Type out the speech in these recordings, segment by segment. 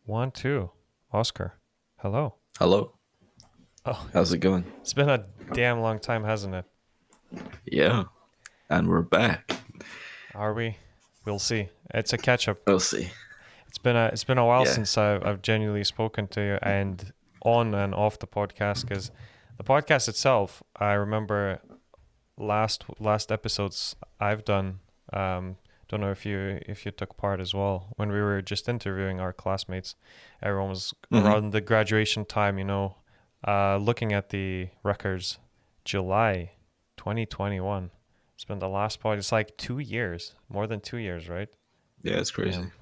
One, two. Oscar. Hello. Hello, Oh, how's it going? it's been a damn long time, hasn't it? Yeah, and we're back. Are we? We'll see. It's a catch up. We'll see. It's been a while Yeah. since I've genuinely spoken to you and on and off the podcast because the podcast itself, I remember last episodes I've done. Don't know if you took part as well when we were just interviewing our classmates. Everyone was hmm around the graduation time, looking at the records. July 2021. It's been the last part. It's like 2 years, more than 2 years, right? Yeah, it's crazy. Damn.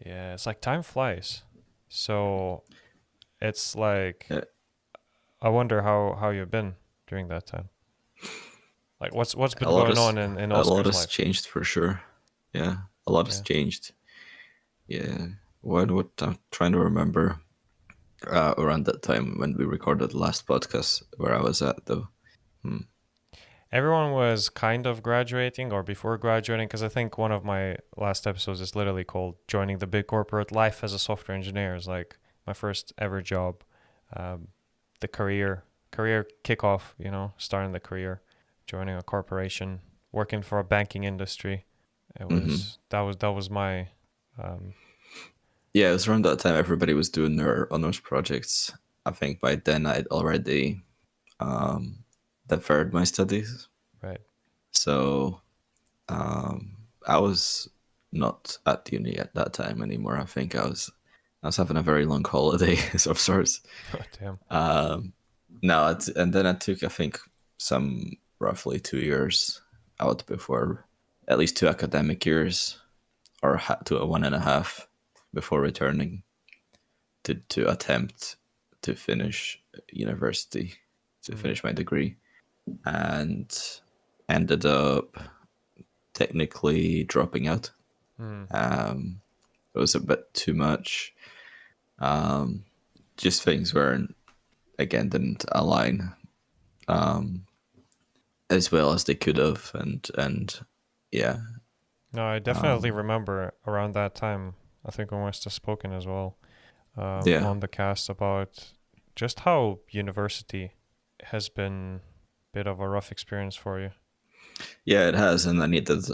Yeah, it's like time flies. So it's like Yeah, I wonder how you've been during that time. Like what's a been lot going has on in a lot Oscar's has life? changed for sure. Yeah, a lot has Yeah. changed. Yeah. What I'm trying to remember around that time when we recorded the last podcast where I was at though. Hmm. Everyone was kind of graduating or before graduating because I think one of my last episodes is literally called "Joining the Big Corporate Life as a Software Engineer." It's like my first ever job, um, the career kickoff. Starting the career, joining a corporation, working for a banking industry. It hmm was that was my um, Yeah, it was around that time everybody was doing their honors projects. I think by then I'd already um, deferred my studies. right. So I was not at uni at that time anymore. I think I was having a very long holiday of sorts. Oh damn. Um, no, and then I took I think some roughly 2 years out before, at least 2 academic years, or to a 1.5 before returning to attempt to finish university, to Mm, finish my degree, and ended up technically dropping out. mm. Um, it was a bit too much. Um, just things weren't, again, didn't align as well as they could have, and yeah, No, I definitely remember around that time. I think we must have spoken as well yeah, on the cast about just how university has been a bit of a rough experience for you. yeah, it has, and I needed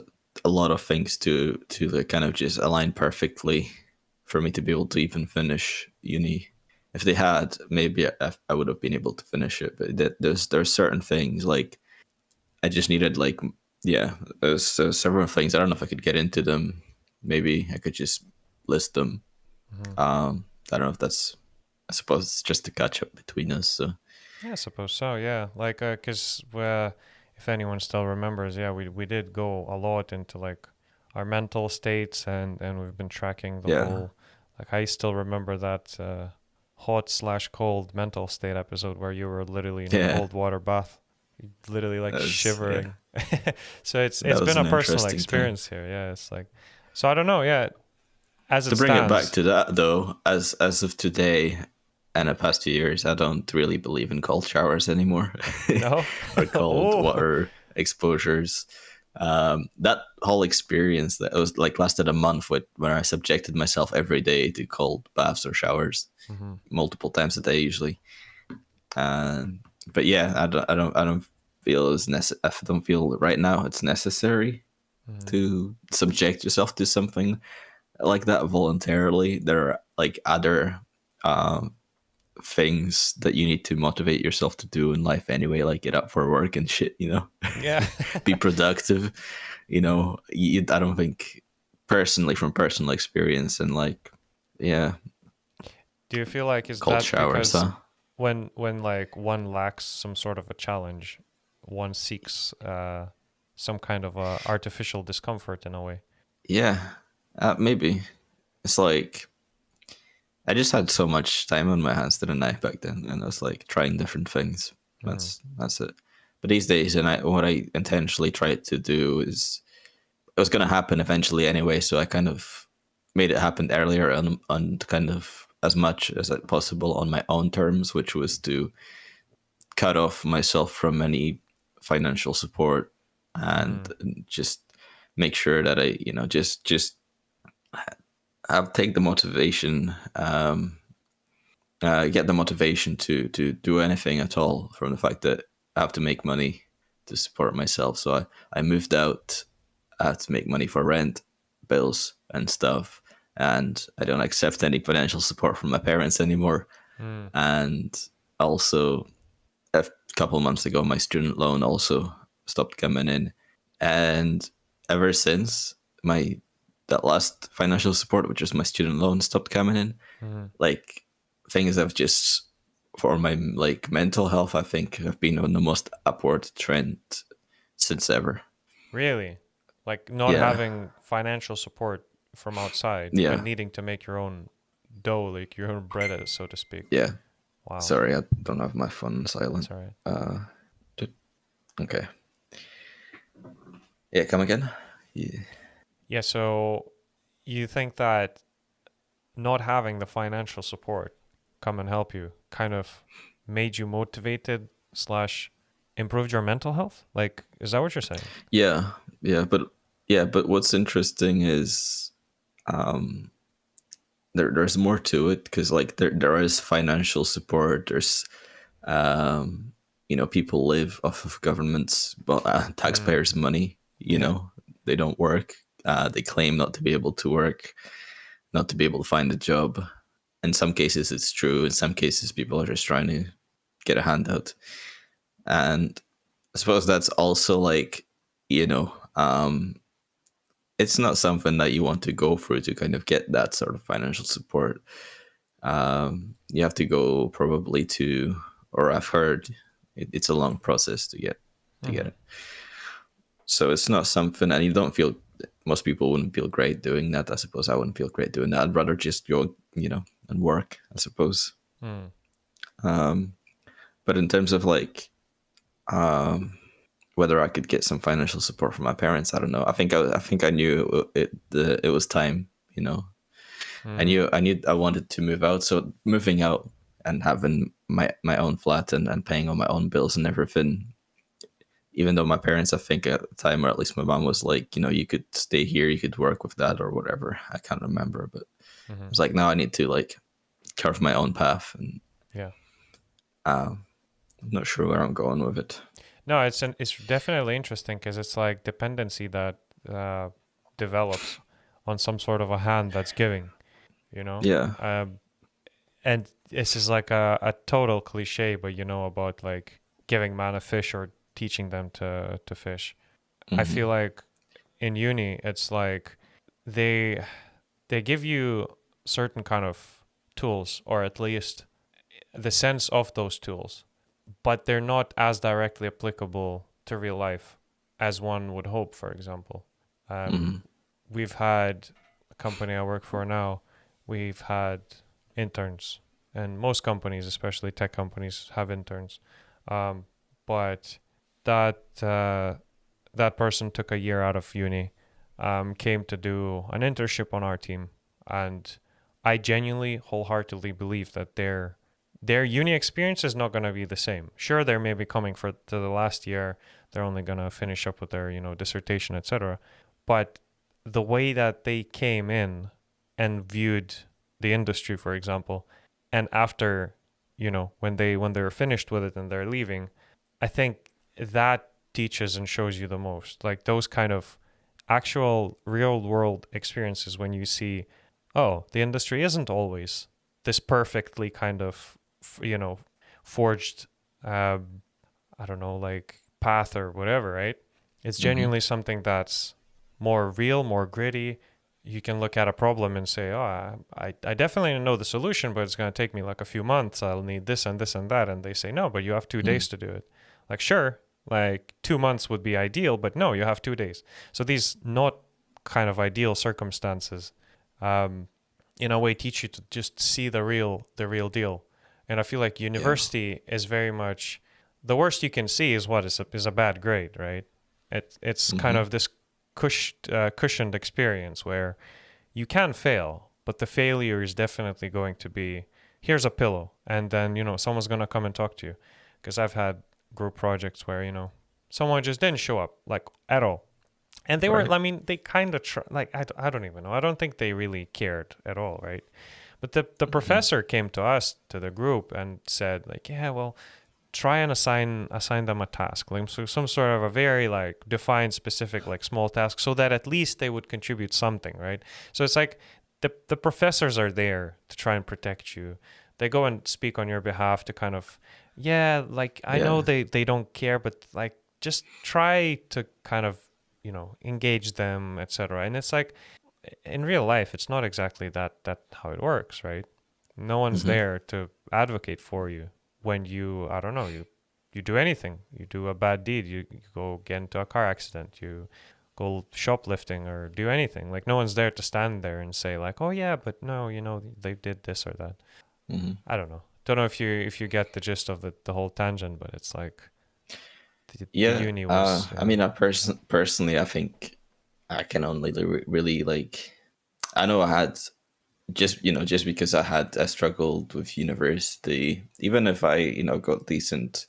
a lot of things to like kind of just align perfectly for me to be able to even finish uni. If they had, maybe I would have been able to finish it, but there's certain things like I just needed like, yeah, there's several things. I don't know if I could get into them. Maybe I could just list them. Hmm. I don't know if that's. I suppose it's just to catch up between us. So Yeah, I suppose so. Yeah, like because if anyone still remembers, yeah, we did go a lot into like our mental states and we've been tracking the yeah, whole. Like I still remember that hot/cold mental state episode where you were literally in a yeah, cold water bath, literally like yeah. shivering. So it's That it's was been a an personal interesting time. experience here. Yeah, it's like so I don't know. Yeah, as it To bring it back stands, to that though, as of today and the past 2 years, I don't really believe in cold showers anymore no. or cold Oh. water exposures. That whole experience that was like lasted a month with when I subjected myself every day to cold baths or showers Hmm. multiple times a day usually. Um, but yeah, I don't feel I don't feel right now it's necessary Hmm. to subject yourself to something like that voluntarily. There are like other um, things that you need to motivate yourself to do in life anyway, like get up for work and shit, Yeah. be productive. I don't think personally from personal experience and like, yeah, Do you feel like is cold that showers, because huh? when like one lacks some sort of a challenge, one seeks some kind of artificial discomfort in a way? Yeah, maybe. It's like I just had so much time on my hands, didn't I, back then? And I was like trying different things. Mm, That's it. But these days, what I intentionally tried to do is it was going to happen eventually anyway. So I kind of made it happen earlier on kind of as much as possible on my own terms, which was to cut off myself from any financial support and mm, just make sure that I, just have take the motivation, get the motivation to do anything at all from the fact that I have to make money to support myself. So I moved out to make money for rent, bills, and stuff. And I don't accept any financial support from my parents anymore. Mm. And also, a couple of months ago, my student loan also stopped coming in. And ever since my that last financial support, which was my student loan, stopped coming in, Mm. like things have just for my like mental health, I think have been on the most upward trend since ever. Really? Like not Yeah, having financial support from outside and yeah, needing to make your own dough, like your own bread, so to speak. yeah. Wow. Sorry, I don't have my phone on That's silent. all right. Uh, okay. Yeah, come again. Yeah. Yeah, so you think that not having the financial support come and help you kind of made you motivated slash improved your mental health? Like, is that what you're saying? Yeah, but what's interesting is um there's more to it because like there is financial support. There's people live off of government's Mm, taxpayers' money. yeah. They don't work. They claim not to be able to work, not to be able to find a job. In some cases, it's true. In some cases, people are just trying to get a handout. And I suppose that's also like, you know, it's not something that you want to go through to kind of get that sort of financial support. You have to go probably to, or I've heard it's a long process to get Mm-hmm. it. So it's not something, and you don't feel. Most people wouldn't feel great doing that. I suppose I wouldn't feel great doing that. I'd rather just go, and work. I suppose. Mm. Um, but in terms of like um, whether I could get some financial support from my parents, I don't know. I think I knew it was time. Mm. I wanted to move out. So moving out and having my own flat and paying all my own bills and everything. Even though my parents, I think at the time, or at least my mom was like, you could stay here, you could work with that or whatever. I can't remember, but I Mm-hmm. was like, no, I need to like carve my own path, and Yeah. I'm not sure where I'm going with it. No, it's definitely interesting because it's like dependency that uh, develops on some sort of a hand that's giving, you know? Yeah. Um, and this is like a total cliche, but about like giving man a fish or teaching them to fish. I Hmm. feel like in uni, it's like they they give you certain kind of tools, or at least the sense of those tools, but they're not as directly applicable to real life as one would hope. For example, um, Hmm. we've had a company I work for now. We've had interns, and most companies, especially tech companies, have interns. Um, but that that person took a year out of uni, came to do an internship on our team, and I genuinely, wholeheartedly believe that their uni experience is not going to be the same. Sure, they're maybe coming to the last year, they're only going to finish up with their dissertation, etc. But the way that they came in and viewed the industry, for example, and after when they're finished with it and they're leaving, I think that teaches and shows you the most. Like those kind of actual real world experiences when you see, oh, the industry isn't always this perfectly kind of, forged, uh, I don't know, like path or whatever, right? It's Hmm. genuinely something that's more real, more gritty. You can look at a problem and say, oh, I definitely know the solution, but it's going to take me like a few months. I'll need this and this and that. And they say, no, but you have 2 days Hmm. to do it. Like, sure, like 2 months would be ideal, but no, you have 2 days. So these not kind of ideal circumstances, um, in a way, teach you to just see the real deal. And I feel like Yeah. university is very much the worst you can see is what is a bad grade, right? It's kind Hmm. of this cushioned experience where you can fail, but the failure is definitely going to be here's a pillow, and then someone's gonna come and talk to you. Because I've had group projects where someone just didn't show up like at all, And they were, Right. I mean, they kind of like I don't even know. I don't think they really cared at all, right? But the Hmm. professor came to us, to the group, and said like, yeah, well, try and assign them a task, like so some sort of a very like defined, specific, like small task, so that at least they would contribute something, right? So it's like the professors are there to try and protect you. They go and speak on your behalf to kind of, yeah, like I know Yeah. they don't care, but like just try to kind of engage them, etc. And it's like in real life, it's not exactly that how it works, right? No one's Hmm. there to advocate for you when you, I don't know, you do anything. You do a bad deed, you go get into a car accident, you go shoplifting or do anything. Like no one's there to stand there and say like, "Oh yeah, but no, they did this or that." Hmm. I don't know. Don't know if you get the gist of the whole tangent, but it's like the Yeah. uni was, I mean, personally, I think I can only really like. I know I had just because I struggled with university, even if I got decent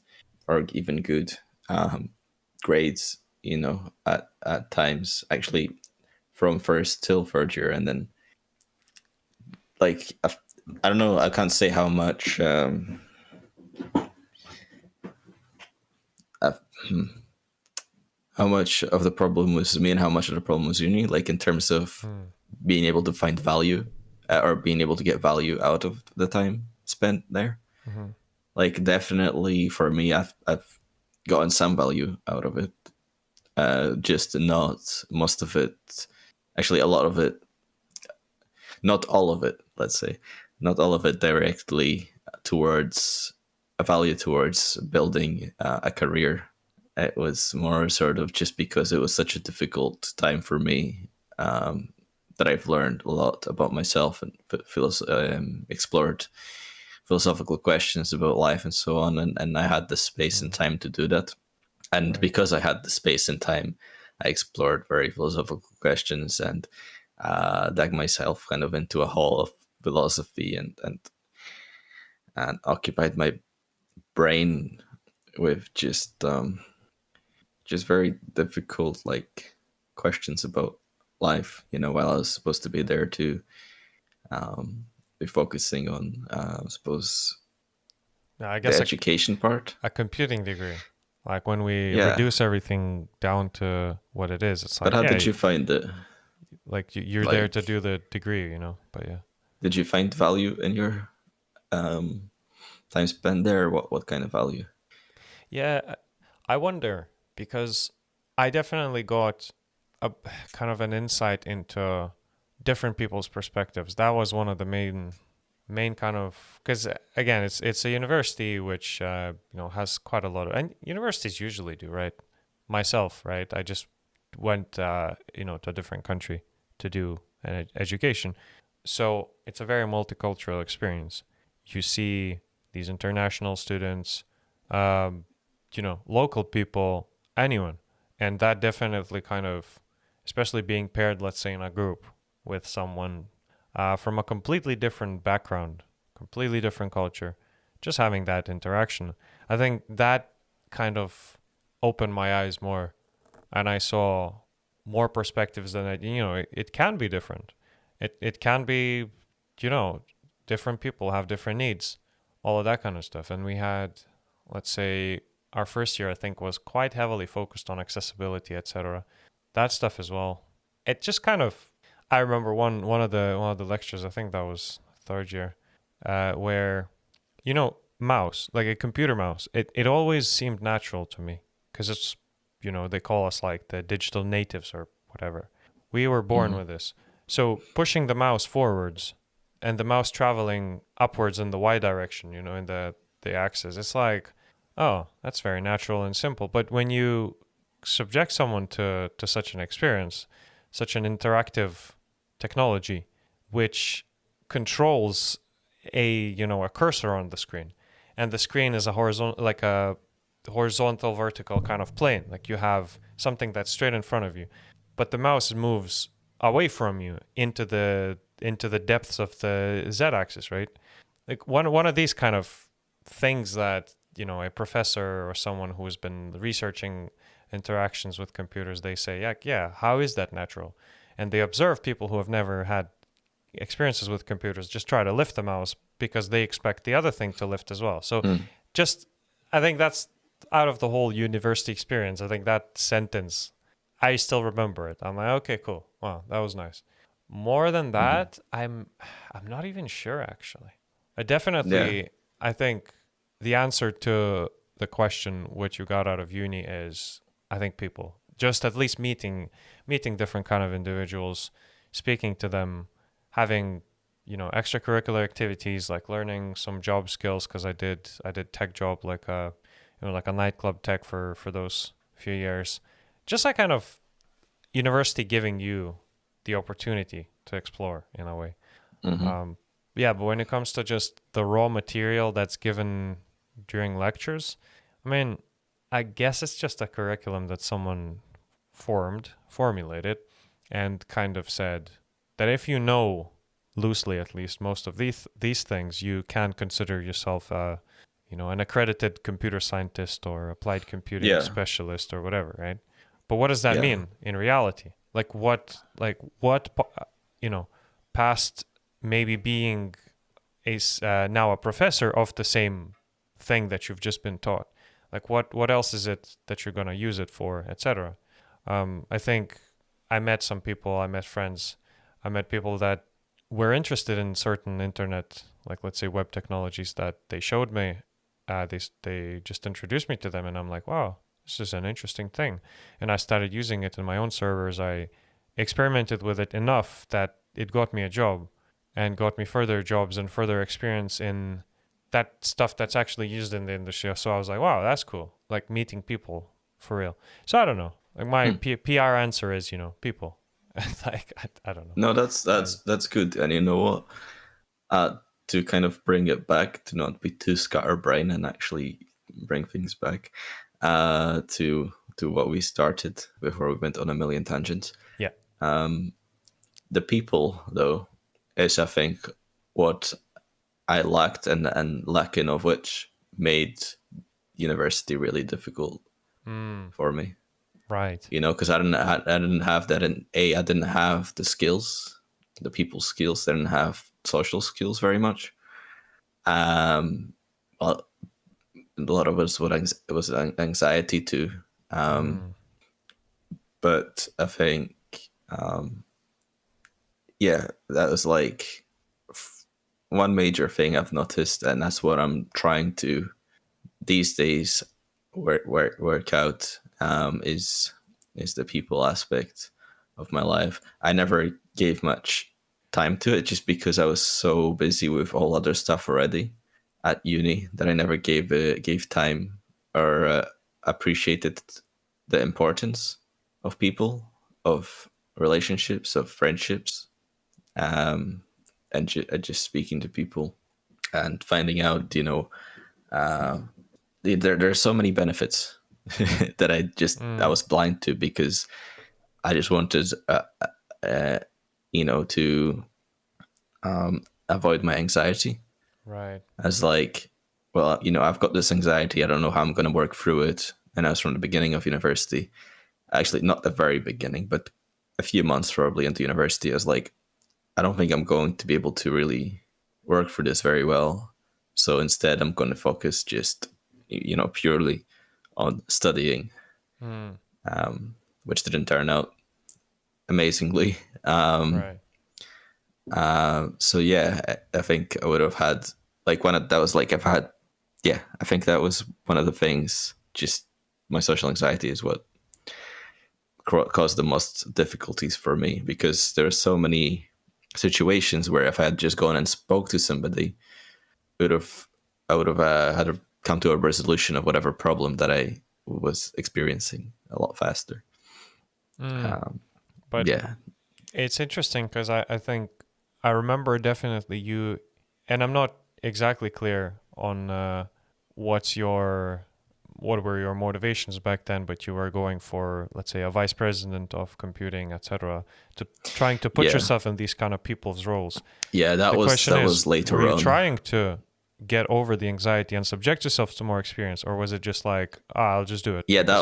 or even good um, grades, at times actually from first till third year, and then like I don't know, I can't say how much uh, how much of the problem was me and how much of the problem was uni, like in terms of hmm, being able to find value or being able to get value out of the time spent there. mm-hmm, Like definitely for me, I've gotten some value out of it. Just not most of it. Actually, a lot of it, not all of it. Let's say, not all of it directly towards a value towards building a career. It was more sort of just because it was such a difficult time for me, that I've learned a lot about myself and explored philosophical questions about life and so on. And I had the space and hmm, time to do that. And right. because I had the space and time, I explored very philosophical questions and dug myself kind of into a hole of philosophy and occupied my brain with just very difficult like questions about life. While I was supposed to be there to um, be focusing on, I suppose, Yeah, I the guess education part. a computing degree. Like when we Yeah. reduce everything down to what it is, it's But like, how yeah, did you find it? like you're there to Like, do the degree. But yeah. did you find value in your um, time spent there? What kind of value? Yeah, I wonder because I definitely got a kind of an insight into different people's perspectives. That was one of the main kind of, because again, it's a university which has quite a lot of, and universities usually do, right? Myself, right? I just went to a different country to do an education, so it's a very multicultural experience. You see these international students, um, local people, anyone, and that definitely kind of, especially being paired, let's say, in a group with someone from a completely different background, completely different culture, just having that interaction, I think that kind of opened my eyes more, and I saw more perspectives than it can be different. It can be, you know, different people have different needs, all of that kind of stuff. And we had, let's say, our first year I think was quite heavily focused on accessibility, etc. That stuff as well. It just kind of, I remember one of the lectures, I think that was third year, where mouse, like a computer mouse, it always seemed natural to me because it's, they call us like the digital natives or whatever. We were born Hmm. with this. So pushing the mouse forwards and the mouse traveling upwards in the y direction, in the axis, it's like, oh, that's very natural and simple. But when you subject someone to such an experience, such an interactive technology, which controls a cursor on the screen, and the screen is a horizontal, like a horizontal vertical kind of plane, like you have something that's straight in front of you, but the mouse moves away from you into the depths of the z-axis, right? Like one of these kind of things that a professor or someone who's been researching interactions with computers, they say, yeah, how is that natural? And they observe people who have never had experiences with computers just try to lift the mouse because they expect the other thing to lift as well. So Mm. just, I think that's out of the whole university experience. I think that sentence, I still remember it. I'm like, okay, cool. Wow, that was nice. More than Mhm. that, I'm not even sure actually. I Yeah. definitely, I think the answer to the question what you got out of uni is, I think people. Just at least meeting different kind of individuals, speaking to them, having extracurricular activities like learning some job skills because I did tech job like like a nightclub tech for those few years. Just like kind of university giving you the opportunity to explore in a way. Hmm. Um, yeah, but when it comes to just the raw material that's given during lectures, I mean, I guess it's just a curriculum that someone formulated, and kind of said that if you know loosely at least most of these things, you can consider yourself an accredited computer scientist or applied computing Yeah. specialist or whatever, right? But what does that Yeah. mean in reality? You know, past maybe being now a professor of the same thing that you've just been taught. Like what else is it that you're gonna use it for, etc. I think I met some people, I met friends, I met people that were interested in certain internet, like let's say web technologies that they showed me. They just introduced me to them, and I'm like, wow, this is an interesting thing. And I started using it in my own servers. I experimented with it enough that it got me a job and got me further jobs and further experience in that stuff that's actually used in the industry. So I was like, wow, that's cool. Like meeting people for real. So I don't know. Like my Mm. PR answer is, people. Like I don't know. No, that's Uh, that's good. And you know what? To kind of bring it back, to not be too scatterbrain and actually bring things back to what we started before we went on a million tangents. yeah. Um, the people, though, is I think what I lacked and lacking of which made university really difficult Mm, for me. right. Because I didn't have that I didn't have the skills, the people skills. I didn't have social skills very much. Um, well, a lot of it was anxiety too. Um, Mm, but I think, um, yeah, that was like one major thing I've noticed, and that's what I'm trying to these days work out. Is the people aspect of my life. I never gave much time to it just because I was so busy with all other stuff already at uni that I never gave time or appreciated the importance of people, of relationships, of friendships, um, and just speaking to people and finding out, uh, there's so many benefits that I mm, was blind to because I just wanted, uh, to avoid my anxiety. right. As like, well, I've got this anxiety. I don't know how I'm going to work through it. And I was from the beginning of university, actually not the very beginning, but a few months probably into university. I was like, I don't think I'm going to be able to really work for this very well. So instead, I'm going to focus just, purely on studying, Mm, um, which didn't turn out amazingly. Um, right. so yeah, I think I would have had like that was like I've had, yeah, I think that was one of the things. Just my social anxiety is what caused the most difficulties for me because there are so many situations where if I had just gone and spoke to somebody, would have I would have had to come to a resolution of whatever problem that I was experiencing a lot faster. Mm. Um, But yeah, it's interesting because I think I remember definitely you, and I'm not exactly clear on what's your what were your motivations back then, but you were going for, let's say, a vice president of computing, etc., to trying to put yeah, yourself in these kind of people's roles. yeah. The question That is, was were later you on. trying to get over the anxiety and subject yourself to more experience, or was it just like, I'll just do it? Yeah, that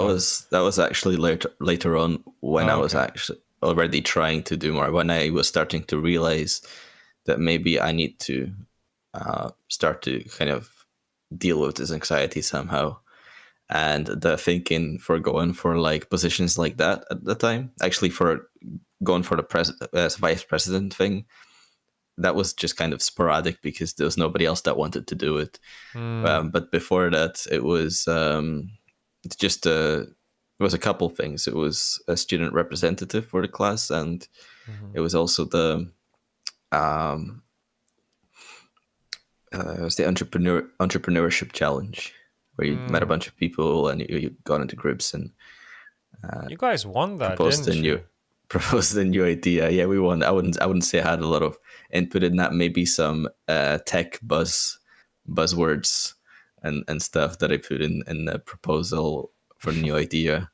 So, was actually later on when I oh, was okay. actually already trying to do more. When I was starting to realize that maybe I need to start to kind of deal with this anxiety somehow. And the thinking for going for like positions like that at the time, actually for going for the vice president thing, that was just kind of sporadic because there was nobody else that wanted to do it. Mm, But before that, it was it's just it was a couple things. It was a student representative for the class, and mm-hmm. it was also um, it was the entrepreneurship challenge, where you met a Mm. bunch of people and you got into groups and You guys won that, proposed a didn't new you? proposed a new idea. Yeah, we won. I wouldn't say I had a lot of input in that. Maybe some tech buzzwords and stuff that I put in the proposal for the new idea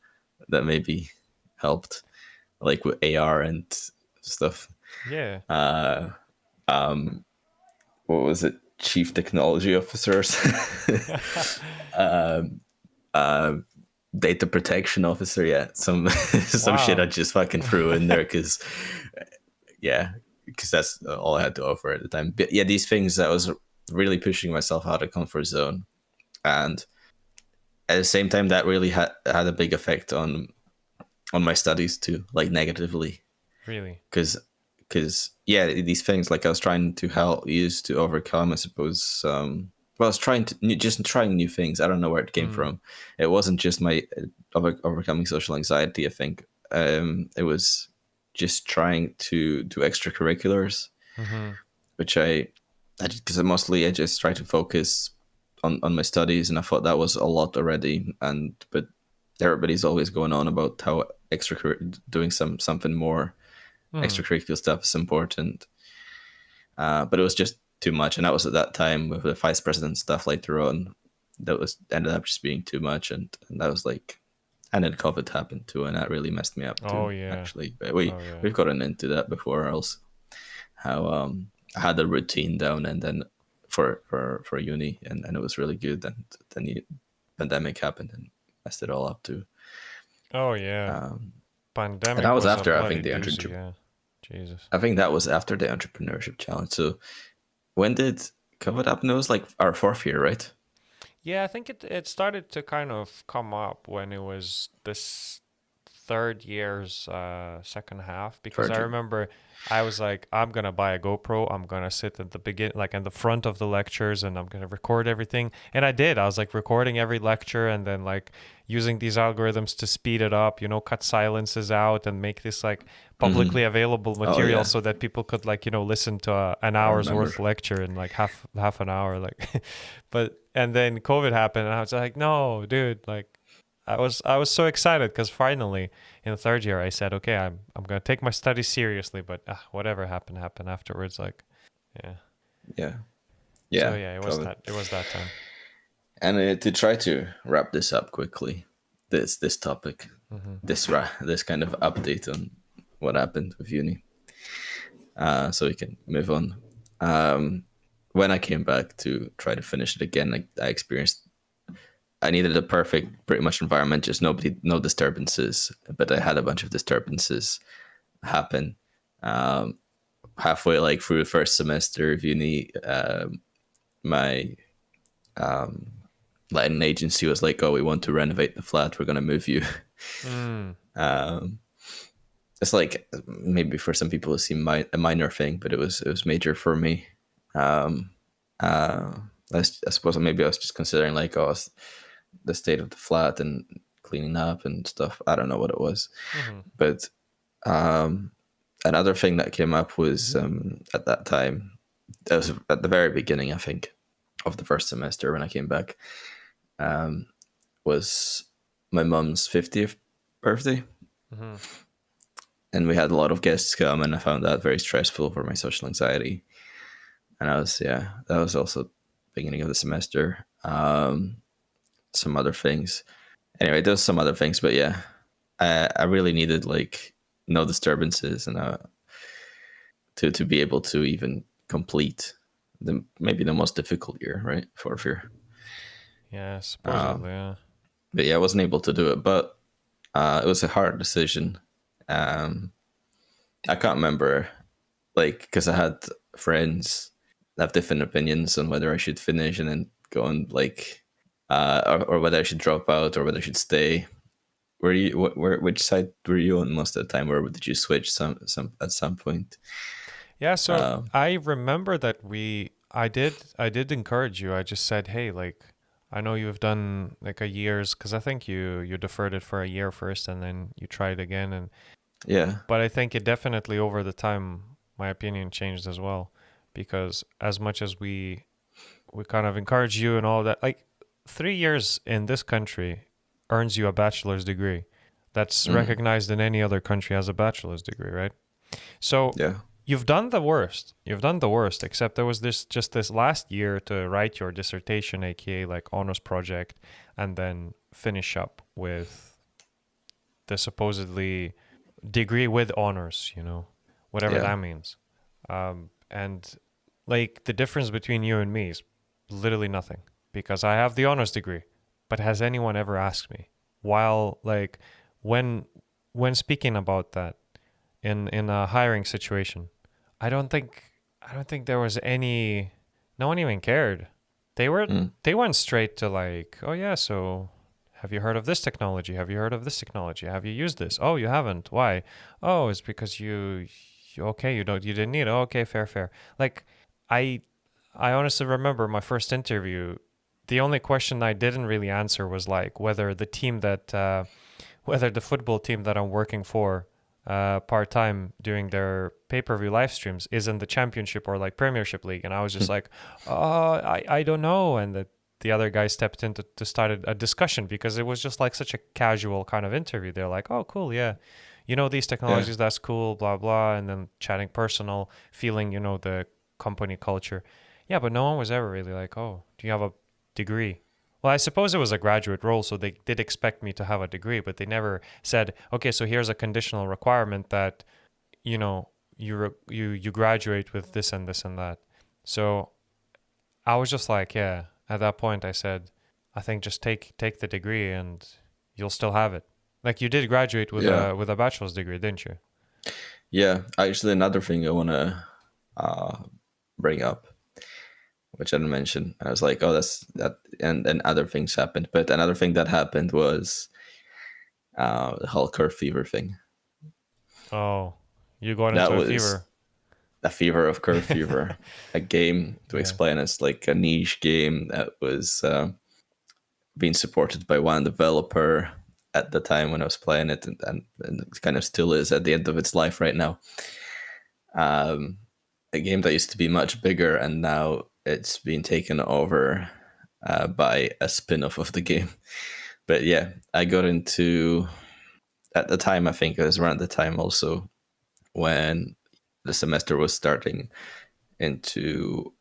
that maybe helped, like with AR and stuff. Yeah. Uh, um, what was it? Chief technology officers, uh, data protection officer. Yeah, some some shit I Wow. just fucking threw in there because yeah, because that's all I had to offer at the time. But yeah, these things I was really pushing myself out of comfort zone, and at the same time, that really had a big effect on my studies too, like negatively, Really. because yeah, these things like I was trying to help use to overcome, I suppose. Well, I was trying to just trying new things. I don't know where it came Mm. from. It wasn't just my overcoming social anxiety. I think it was just trying to do extracurriculars, Mm-hmm. which I because mostly I just try to focus on my studies, and I thought that was a lot already. And but everybody's always going on about how doing something more Mm. extracurricular stuff is important. But it was just too much, and that was at that time with the vice president stuff later on. That was ended up just being too much, and that was like, and then COVID happened too, and that really messed me up Oh too. yeah. Actually, but Oh yeah. we've gotten into that before. Else, how I had a routine down, and then for uni, and it was really good, and then the pandemic happened and messed it all up too. Oh yeah. Um, and that Pandemic was was a after I bloody think the doozy. entrepreneur. Yeah. Jesus. I think that was after the entrepreneurship challenge. So when did COVID happen? It was like our fourth year, right? Yeah, I think it started to kind of come up when it was this third year's second half, because I Third year. remember I was like, I'm gonna buy a GoPro. I'm gonna sit at the begin, like in the front of the lectures, and I'm gonna record everything. And I did. I was like recording every lecture, and then like using these algorithms to speed it up. Cut silences out and make this like Hmm. publicly available Oh material yeah, so that people could like listen to an I hour's remember. worth lecture in like half an hour, like. But and then COVID happened, and I was like, no, dude, like. I was so excited because finally in the third year I said, okay, I'm gonna take my studies seriously, but whatever happened afterwards. Like, yeah. Yeah, So yeah, yeah, COVID. it was that time. And to try to wrap this up quickly, this topic, Hmm. this kind of update on what happened with uni, so we can move on. Um, when I came back to try to finish it again, I experienced I needed a perfect, pretty much environment, just no disturbances. But I had a bunch of disturbances happen. Um, Halfway, like through the first semester of uni, my letting agency was like, "Oh, we want to renovate the flat. We're gonna move you." Mm. um, it's like maybe for some people it seemed a minor thing, but it was major for me. Um, uh, I suppose maybe I was just considering like, oh, the state of the flat and cleaning up and stuff. I don't know what it was, Hmm. but um, another thing that came up was at that time. That was at the very beginning, I think, of the first semester when I came back. Um, was my mum's 50th birthday, Hmm. and we had a lot of guests come, and I found that very stressful for my social anxiety. And that was also beginning of the semester. Some other things. Anyway, there's some other things, but yeah, I really needed like no disturbances and to be able to even complete. maybe the most difficult year, right? Fourth year. Yeah, Um, supposedly, yeah. but yeah, I wasn't able to do it, but it was a hard decision. Um, I can't remember, like, because I had friends that have different opinions on whether I should finish and then go and like, or whether I should drop out or whether I should stay. Were you which side were you on most of the time, or did you switch some at some point? Yeah, so Um, I remember that I did encourage you. I just said, "Hey, like I know you've done like a year's cuz I think you deferred it for a year first and then you tried again and yeah, but I think it definitely over the time my opinion changed as well because as much as we kind of encourage you and all that like 3 years in this country earns you a bachelor's degree. That's mm, recognized in any other country as a bachelor's degree, right? So yeah, you've done the worst. You've done the worst, except there was this last year to write your dissertation, aka like honors project, and then finish up with the supposedly degree with honors, whatever yeah, that means. And like the difference between you and me is literally nothing because I have the honors degree. But has anyone ever asked me while like when when speaking about that in a hiring situation? I don't think I don't think there was any no one even cared. They were mm, they went straight to like, "Oh yeah, so have you heard of this technology? Have you heard of this technology? Have you used this? Oh, you haven't. Why? Oh, it's because okay, you didn't need it. Oh, okay, fair. Like I I honestly remember my first interview. The only question I didn't really answer was like whether the football team that I'm working for part time doing their pay per view live streams is in the championship or like Premiership League, and I was just like, I don't know, and the other guy stepped in to start a discussion because it was just like such a casual kind of interview. They're like, oh, cool, yeah, these yeah, technologies, that's cool, blah blah, and then chatting personal, feeling the company culture. Yeah, but no one was ever really like, oh, do you have a degree? Well, I suppose it was a graduate role, so they did expect me to have a degree, but they never said, okay, so here's a conditional requirement that, you graduate with this and this and that. So I was just like, yeah, at that point I said, I think just take the degree and you'll still have it. Like you did graduate with yeah, a bachelor's degree, didn't you? yeah. Actually, another thing I want to uh, bring up, which I didn't mention, I was like, oh, that's that, and then other things happened. But another thing that happened was the whole curve fever thing. Oh, you got That into a was fever. a fever of curve fever. A game, to Yeah. explain, it's like a niche game that was being supported by one developer at the time when I was playing it, and it kind of still is at the end of its life right now. Um, a game that used to be much bigger, and now it's been taken over by a spin-off of the game. But yeah, I got into at the time. I think it was around the time also when the semester was starting into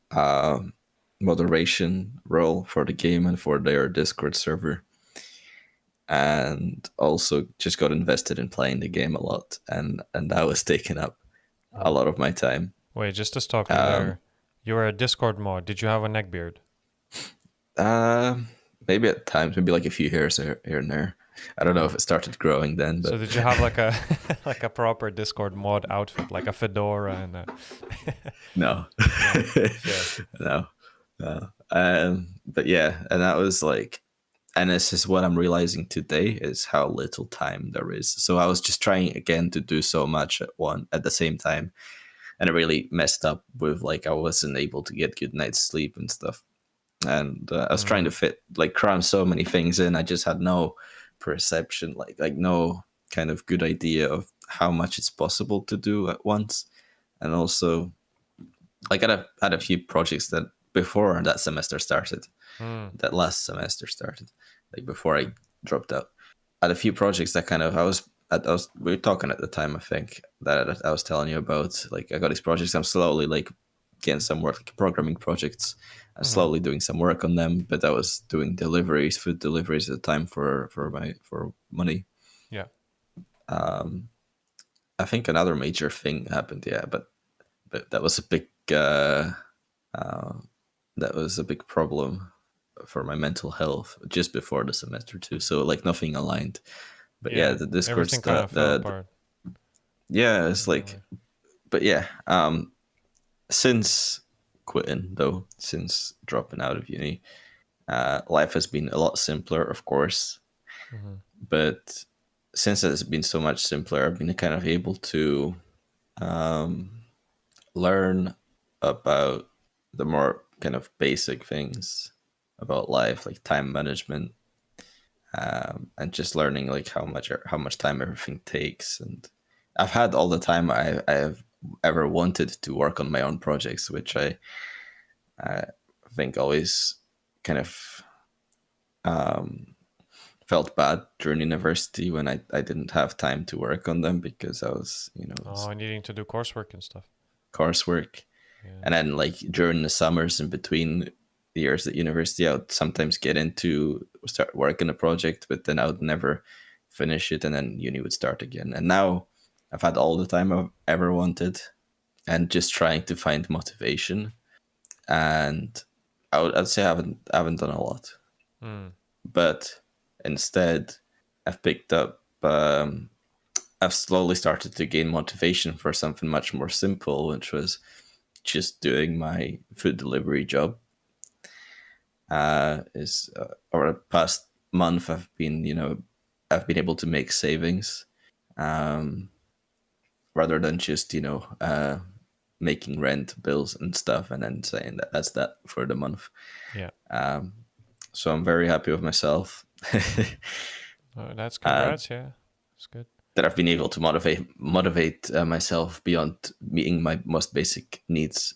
moderation role for the game and for their Discord server, and also just got invested in playing the game a lot, and that was taking up a lot of my time. Wait, just to stop you Um, there. You were a Discord mod. Did you have a neckbeard? uh, Maybe at times, maybe like a few hairs here and there. I don't know if Oh. it started growing then, So but did you have like a like a proper Discord mod outfit, like a fedora and a no, no? Fair. no, no. But yeah, and that was like, and this is what I'm realizing today is how little time there is. So I was just trying again to do so much at the same time, and it really messed up with like I wasn't able to get good night's sleep and stuff. And I was trying to Mm, fit like cram so many things in. I just had no perception, like no kind of good idea of how much it's possible to do at once. And also, like I had a few projects that before that semester started, mm, that last semester started, like before I dropped out. I had a few projects that kind of we were talking at the time, I think, that I was telling you about. Like I got these projects, I'm slowly like getting some work, like programming projects, and mm-hmm. slowly doing some work on them. But I was doing deliveries, food deliveries at the time for money. Yeah. Um, I think another major thing happened, yeah, but that was a big Uh, that was a big problem for my mental health just before the semester too. So like nothing aligned. But yeah, Yeah, the Discord's everything kind of fell the apart yeah, it's like, eventually. but yeah, since quitting though, since dropping out of uni, life has been a lot simpler, of course. Hmm. But since it's been so much simpler, I've been kind of able to um, learn about the more kind of basic things about life, like time management, and just learning like how much time everything takes. And I've had all the time I have ever wanted to work on my own projects, which I think always kind of um, felt bad during university when I didn't have time to work on them because I was, Oh, needing to do coursework and stuff. coursework. Yeah. And then like during the summers in between the years at university, I would sometimes get into start working a project, but then I would never finish it, and then uni would start again. And now I've had all the time I've ever wanted, and just trying to find motivation. And I'd say I haven't done a lot, Mm. but instead I've picked up. I've slowly started to gain motivation for something much more simple, which was just doing my food delivery job. Is Over the past month, I've been able to make savings, um, rather than just making rent bills and stuff, and then saying that that's that for the month. Yeah. Um, so I'm very happy with myself. That's uh, congrats. Yeah. It's good. that I've been able to motivate myself beyond meeting my most basic needs,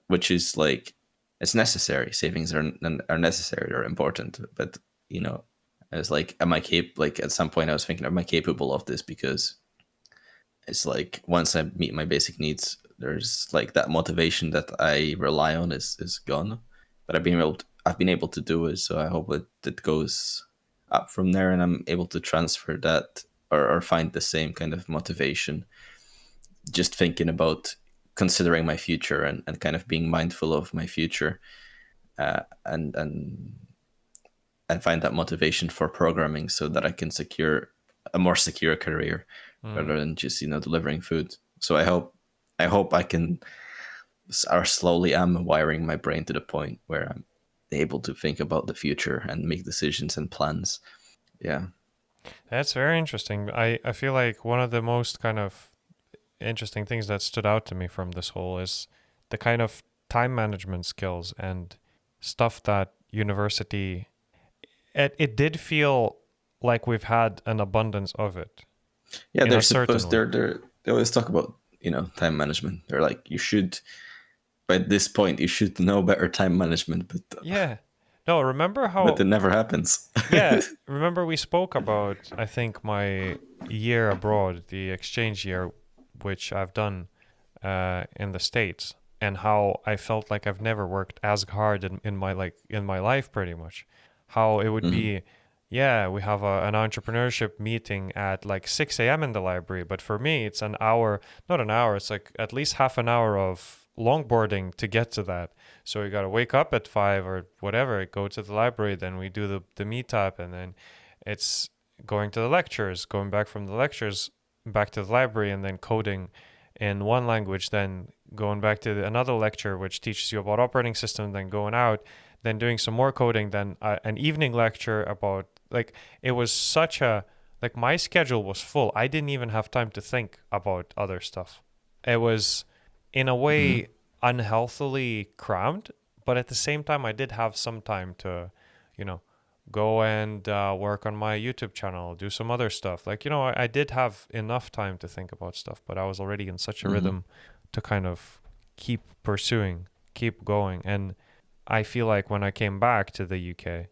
which is like it's necessary. Savings are necessary or important, but you know, it's like, am I like at some point I was thinking, am I capable of this? Because it's like once I meet my basic needs, there's like that motivation that I rely on is gone. But I've been able to do it, so I hope it goes up from there, and I'm able to transfer that or find the same kind of motivation. Just thinking about considering my future and kind of being mindful of my future, and find that motivation for programming so that I can secure a more secure career Mm. rather than just delivering food. So I hope I can or slowly am wiring my brain to the point where I'm able to think about the future and make decisions and plans. Yeah. That's very interesting. I feel like one of the most kind of interesting things that stood out to me from this whole is the kind of time management skills and stuff that university it did feel like we've had an abundance of it Yeah, in they're a certain supposed way. they always talk about, time management. They're like, you should, by this point you should know better time management, Yeah. No, remember but how it never happens. yeah, remember we spoke about I think my year abroad, the exchange year which I've done in the States, and how I felt like I've never worked as hard in my in my life pretty much. How it would Hmm. be, yeah, we have an entrepreneurship meeting at like 6 a.m. in the library, but for me it's an hour, not an hour, it's like at least half an hour of longboarding to get to that. So we gotta wake up at 5 or whatever, go to the library, then we do the meetup, and then it's going to the lectures, going back from the lectures back to the library, and then coding in one language, then going back to another lecture which teaches you about operating system, then going out, then doing some more coding, then an evening lecture about like it was such a like my schedule was full. I didn't even have time to think about other stuff. It was in a Hmm. way unhealthily crammed, but at the same time I did have some time to, you know, go and work on my YouTube channel, do some other stuff. Like, I did have enough time to think about stuff, but I was already in such a Hmm. rhythm to kind of keep pursuing, keep going. And I feel like when I came back to the UK,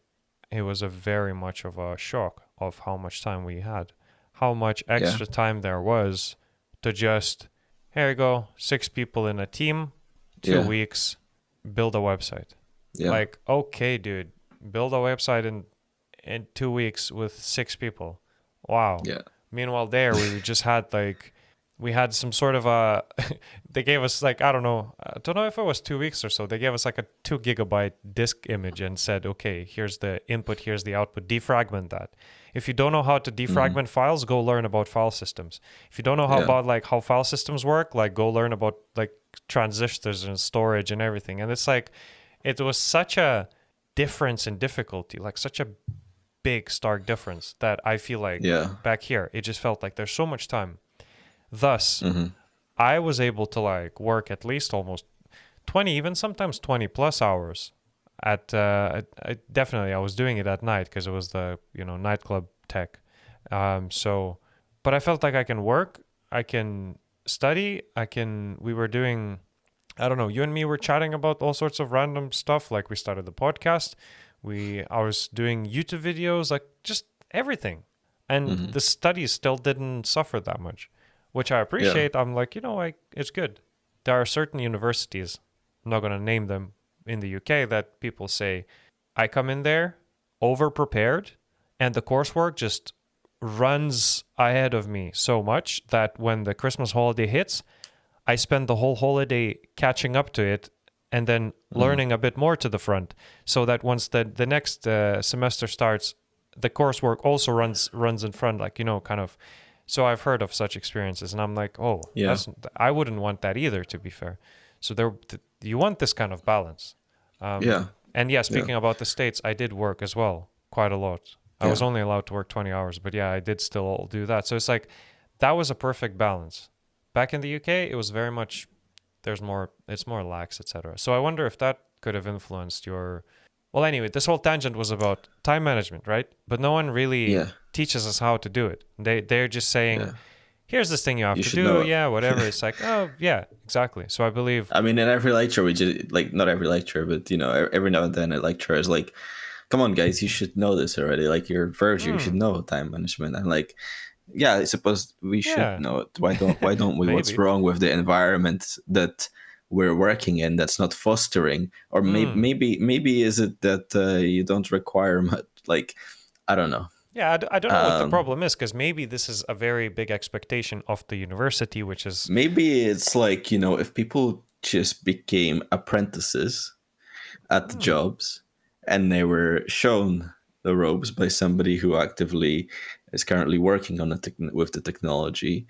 it was a very much of a shock of how much time we had, how much Yeah. extra time there was to just, here you go, 6 people in a team, two Yeah. weeks, build a website. Yeah. Like, okay, dude, build a website in 2 weeks with 6 people. Wow. Yeah. Meanwhile, there we just had like we had some sort of a they gave us like, I don't know if it was 2 weeks or so, they gave us like a 2 GB disk image and said, okay, here's the input, here's the output, defragment that. If you don't know how to defragment files, go learn about file systems. If you don't know how Yeah. about like how file systems work, like go learn about like transistors and storage and everything. And it's like it was such a difference in difficulty, like such a big stark difference, that I feel like Yeah. back here it just felt like there's so much time. Thus, Hmm. I was able to like work at least almost 20, even sometimes 20 plus hours at definitely I was doing it at night because it was the, nightclub tech. So but I felt like I can work, I can study, we were doing, I don't know, you and me were chatting about all sorts of random stuff, like we started the podcast, I was doing YouTube videos, like just everything. And the studies still didn't suffer that much, which I Yeah. appreciate. I'm like, it's good. There are certain universities, I'm not going to name them, in the UK that people say, I come in there over prepared and the coursework just runs ahead of me so much that when the Christmas holiday hits, I spend the whole holiday catching up to it and then learning a bit more to the front, so that once the next semester starts, the coursework also runs in front, like, kind of. So I've heard of such experiences, and I'm like, oh, Yeah. I wouldn't want that either, to be fair. So you want this kind of balance. Yeah. And yeah, Yeah. speaking about the States, I did work as well, quite a lot. I was Yeah. only allowed to work 20 hours, but yeah, I did still do that. So it's like, that was a perfect balance. Back in the UK, it was very much, it's more lax, etc. So I wonder if that could have influenced your, well, anyway, this whole tangent was about time management, right? But no one really Yeah. teaches us how to do it. They're just saying, Yeah. here's this thing you have You to should do. know it. Yeah, whatever. It's like, oh, yeah, exactly. So I believe, I mean, in every lecture, we just like not every lecture, but every now and then a lecturer is like, "Come on, guys, you should know this already. Like you're first, you should know time management." I'm like, "Yeah, I suppose we should yeah, know it. Why don't we? What's maybe. wrong with the environment that we're working in that's not fostering? Or maybe is it that you don't require much? Like, I don't know. Yeah, I don't know what the Um, problem is, because maybe this is a very big expectation of the university, which is, maybe it's like if people just became apprentices at the jobs and they were shown the ropes by somebody who actively is currently working on with the technology,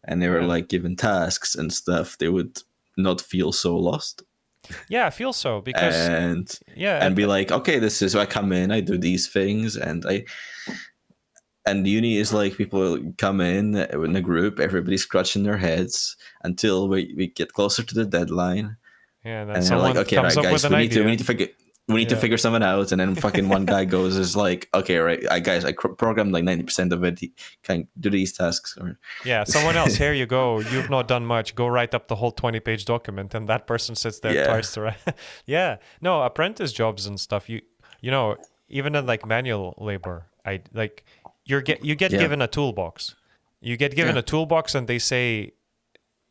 and they were yeah. like given tasks and stuff, they would not feel so lost Yeah, I feel so, because, and yeah, and be like, okay, this is, I come in, I do these things, and uni is like people come in a group, everybody's scratching their heads until we get closer to the deadline. yeah, and then And they're like, someone okay, comes right, up with guys, an we idea. need to figure Yeah. something out. And then fucking one guy goes is like, okay, right, guys, I programmed like 90% of it. He can do these tasks. Or Yeah, someone else, here you go. You've not done much. Go write up the whole 20-page document, and that person sits there yeah, twice to write. Yeah. No, apprentice jobs and stuff, you know, even in like manual labor, you get yeah, given a toolbox. You get given yeah, a toolbox and they say,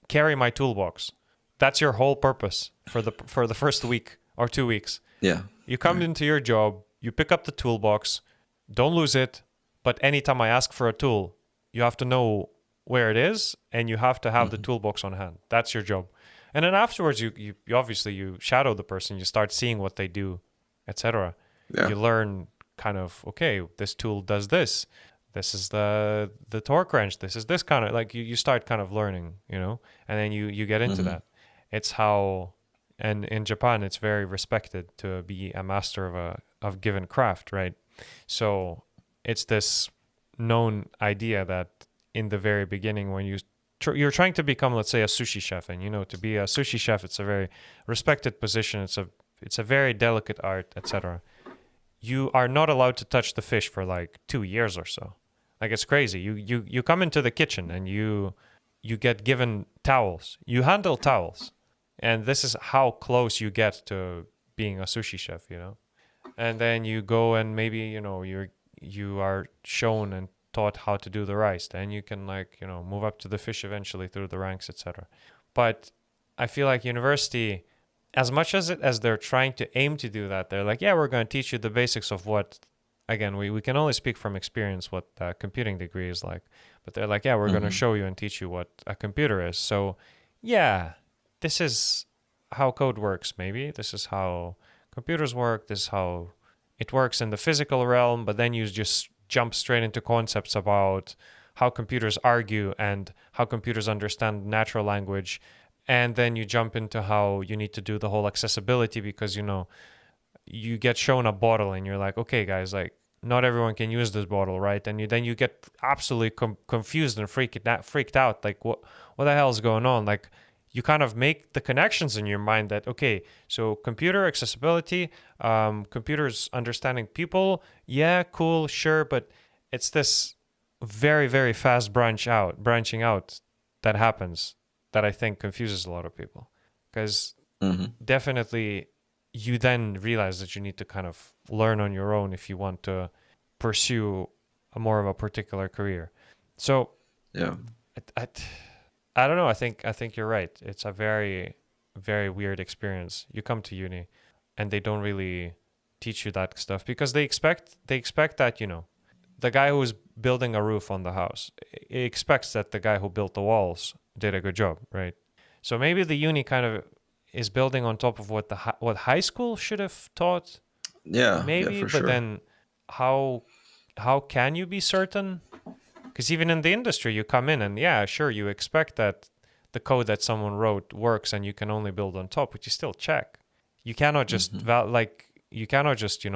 carry my toolbox. That's your whole purpose for the first week or 2 weeks. yeah, You come into your job, you pick up the toolbox, don't lose it. But anytime I ask for a tool, you have to know where it is, and you have to have the toolbox on hand. That's your job. And then afterwards, you obviously you shadow the person, you start seeing what they do, etc. yeah. You learn kind of, okay, this tool does this. This is the torque wrench. This is this kind of, like, you start kind of learning, and then you get into that. It's how, and in Japan, it's very respected to be a master of given craft, right? So it's this known idea that in the very beginning, when you're trying to become, let's say, a sushi chef, and to be a sushi chef, it's a very respected position. It's a very delicate art, etc. You are not allowed to touch the fish for like 2 years or so. Like, it's crazy. You come into the kitchen and you get given towels. You handle towels, and this is how close you get to being a sushi chef. And then you go and maybe you are shown and taught how to do the rice. Then you can, like, move up to the fish eventually through the ranks, etc. But I feel like university, as much as they're trying to aim to do that, they're like, yeah, we're going to teach you the basics of what, again, we can only speak from experience what a computing degree is like. but they're like, yeah, we're going to Hmm. show you and teach you what a computer is. So, yeah, this is how code works, maybe. This is how computers work. This is how it works in the physical realm. But then you just jump straight into concepts about how computers argue and how computers understand natural language. And then you jump into how you need to do the whole accessibility because, you get shown a bottle and you're like, okay, guys, like not everyone can use this bottle, right? And then you get absolutely confused and freaked out. Like what the hell is going on? Like you kind of make the connections in your mind that okay, so computer accessibility, computers understanding people, yeah, cool, sure, but it's this very very fast branching out that happens that I think confuses a lot of people because Hmm. definitely you then realize that you need to kind of learn on your own if you want to pursue a more of a particular career. So Yeah. I, I, I don't know. I think you're right. It's a very very weird experience. You come to uni, and they don't really teach you that stuff because they expect that the guy who's building a roof on the house expects that the guy who built the walls did a good job, right? So maybe the uni kind of is building on top of what high school should have taught, Yeah. Yeah. maybe. For But sure. then, how how can you be certain? Because even in the industry, you come in and yeah, sure, you expect that the code that someone wrote works and you can only build on top, but you still check. You cannot just Hmm. you cannot just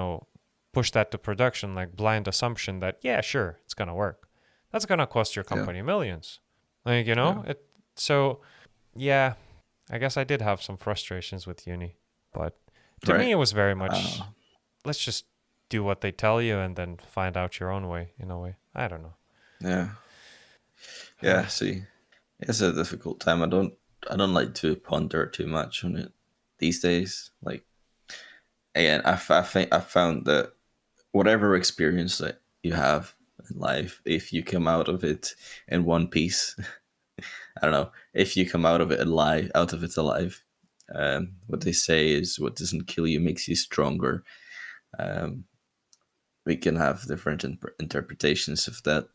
push that to production like blind assumption that yeah, sure, it's gonna work. That's gonna cost your Yeah. company millions. Like Yeah. it. So yeah, I guess I did have some frustrations with uni, but to me Right. it was very Uh, much let's just do what they tell you and then find out your own way in a way. I don't know. yeah. Yeah. See, it's a difficult time. I don't like to ponder too much on it these days. Like, again, I think I found that whatever experience that you have in life, if you come out of it in one piece, I don't know, if you come out of it alive, what they say is what doesn't kill you makes you stronger. Um, we can have different interpretations of that.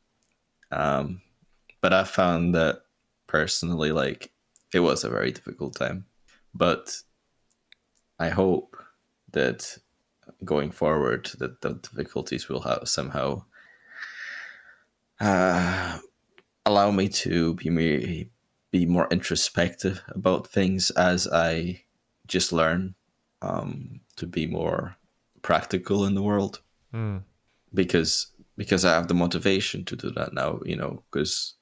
Um, but I found that personally, like, it was a very difficult time. But I hope that going forward, that the difficulties will have somehow uh, allow me to be more introspective about things as I just learn to be more practical in the world Mm, because I have the motivation to do that now. Because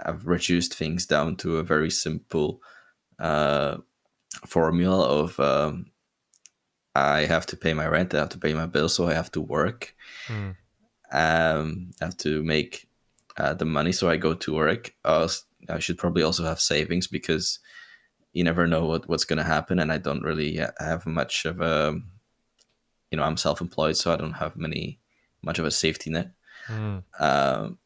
I've reduced things down to a very simple uh, formula of I have to pay my rent, I have to pay my bills, so I have to work. mm, I have to make the money, so I go to work. I should probably also have savings because you never know what's going to happen, and I don't really have much of a. I'm self-employed, so I don't have much of a safety net. mm, Um,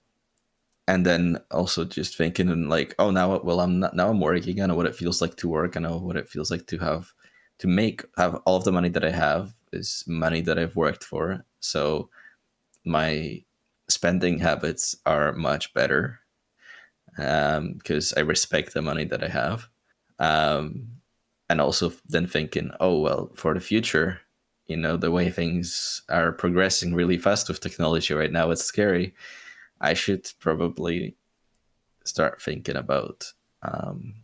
and then also just thinking and like, oh, I'm not, now I'm working. I know what it feels like to work. I know what it feels like to have all of the money that I have is money that I've worked for. So my spending habits are much better because I respect the money that I have. Um, and also then thinking, oh, well, for the future, the way things are progressing really fast with technology right now, it's scary. I should probably start thinking about um,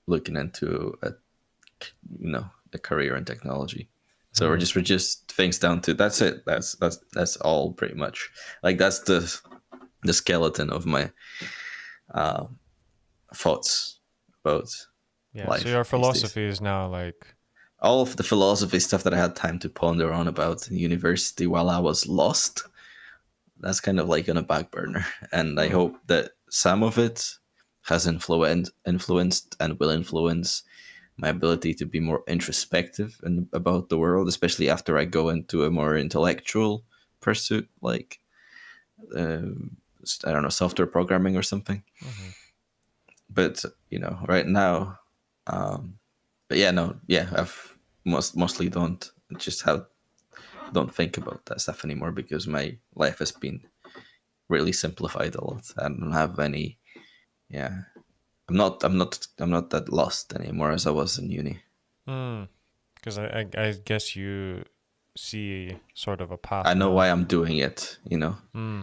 looking into a career in technology. So we're mm. just reduced things down to that's it. That's all pretty much. Like that's the skeleton of my uh, thoughts about Yeah. So life your these days. philosophy is now like, All of the philosophy stuff that I had time to ponder on about in university while I was lost, that's kind of like on a back burner. And I hmm, hope that some of it has influenced and will influence my ability to be more introspective and about the world, especially after I go into a more intellectual pursuit, like I don't know, software programming or something. hmm, But right now, um, but yeah, no, yeah, I've mostly don't think about that stuff anymore because my life has been really simplified a lot. I don't have any. Yeah, I'm not that lost anymore as I was in uni. Hmm. Because I guess you see sort of a path I know now. why I'm doing it. Hmm.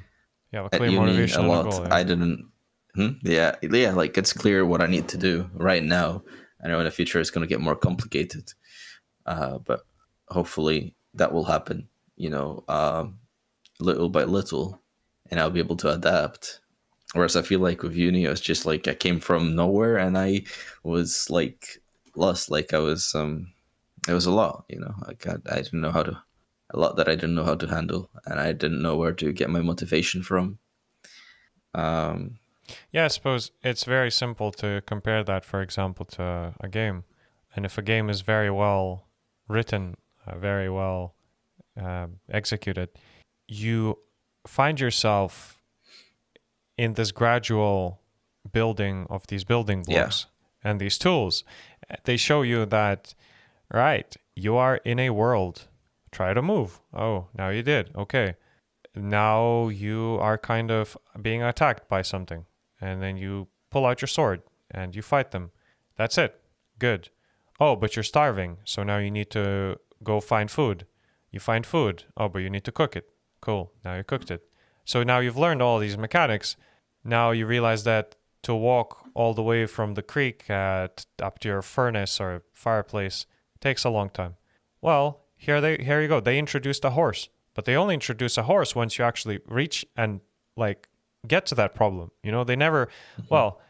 You have a At clear uni a motivation and a lot. goal. Yeah. I didn't. Yeah. Like it's clear what I need to do right now. I know in the future it's going to get more complicated, but hopefully that will happen. Little by little, and I'll be able to adapt. Whereas I feel like with uni, it was just like I came from nowhere and I was like lost. Like I was, it was a lot. Like I didn't know how to, a lot that I didn't know how to handle, and I didn't know where to get my motivation from. Um, Yeah, I suppose it's very simple to compare that, for example, to a game. And if a game is very well written, very well executed, you find yourself in this gradual building of these building yeah, blocks and these tools. They show you that, right, you are in a world. Try to move. Oh, now you did. Okay. Now you are kind of being attacked by something. And then you pull out your sword and you fight them. That's it. Good. Oh, but you're starving. So now you need to go find food. You find food. Oh, but you need to cook it. Cool. Now you cooked it. So now you've learned all these mechanics. Now you realize that to walk all the way from the creek up to your furnace or fireplace takes a long time. Well, here you go. They introduced a horse, but they only introduce a horse once you actually reach and like get to that problem. They never. mhm. Well,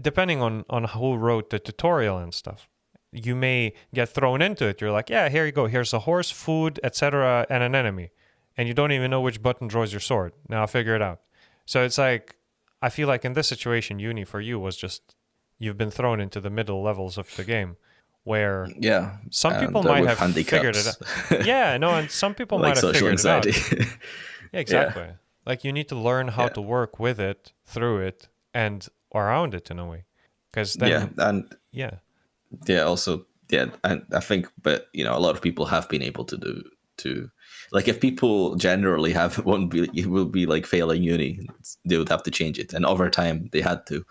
depending on who wrote the tutorial and stuff, you may get thrown into it. You're like, yeah, here you go. Here's a horse, food, etc., and an enemy, and you don't even know which button draws your sword. Now figure it out. So it's like I feel like in this situation, uni for you was just you've been thrown into the middle levels of the game, where Yeah, some people and might with have figured it out. handicaps Yeah, no, and some people like might have social figured it out. anxiety. Yeah, Yeah, exactly. Like you need to learn how yeah, to work with it, through it, and around it in a way. Because yeah, then, and yeah. yeah, also, yeah, and I think, but a lot of people have been able to do to, like, if people generally have won't be will be like failing uni, they would have to change it, and over time they had to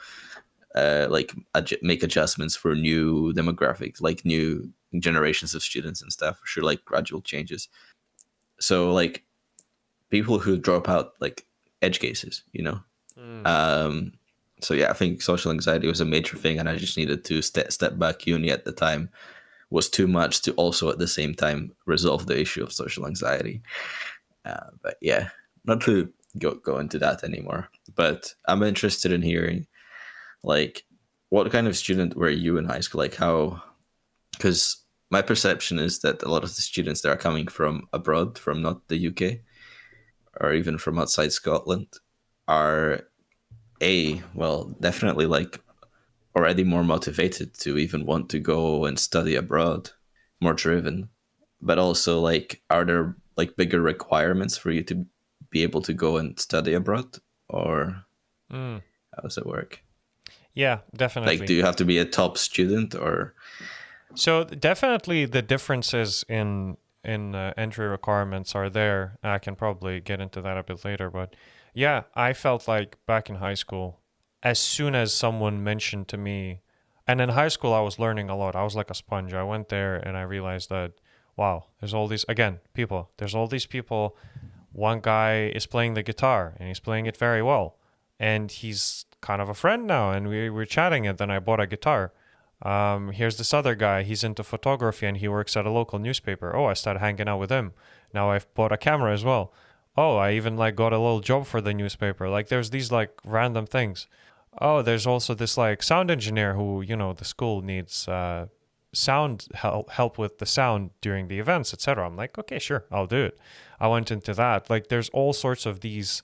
like make adjustments for new demographics, like new generations of students and stuff. Sure, like gradual changes. So like people who drop out, like edge cases. Mm. Um, so yeah, I think social anxiety was a major thing, and I just needed to step back. Uni at the time was too much to also at the same time resolve the issue of social anxiety. But yeah, not to go into that anymore. But I'm interested in hearing, like, what kind of student were you in high school? Like how, because my perception is that a lot of the students that are coming from abroad, from not the UK or even from outside Scotland, are definitely like already more motivated to even want to go and study abroad, more driven. But also, like, are there like bigger requirements for you to be able to go and study abroad, or Mm. how does it work? Yeah, Like, do definitely. you have to be a top student, or So definitely the differences in entry requirements are there. I can probably get into that a bit later, but yeah, I felt like back in high school, as soon as someone mentioned to me, and in high school I was learning a lot. I was like a sponge. I went there and I realized that wow, there's all these again people. There's all these people. One guy is playing the guitar and he's playing it very well, and he's kind of a friend now, and we were chatting, and then I bought a guitar. Here's this other guy. He's into photography and he works at a local newspaper. Oh, I started hanging out with him. Now I've bought a camera as well. Oh, I even like got a little job for the newspaper. Like there's these like random things. Oh, there's also this like sound engineer who, the school needs sound help with the sound during the events, etc. I'm like, okay, sure, I'll do it. I went into that. Like there's all sorts of these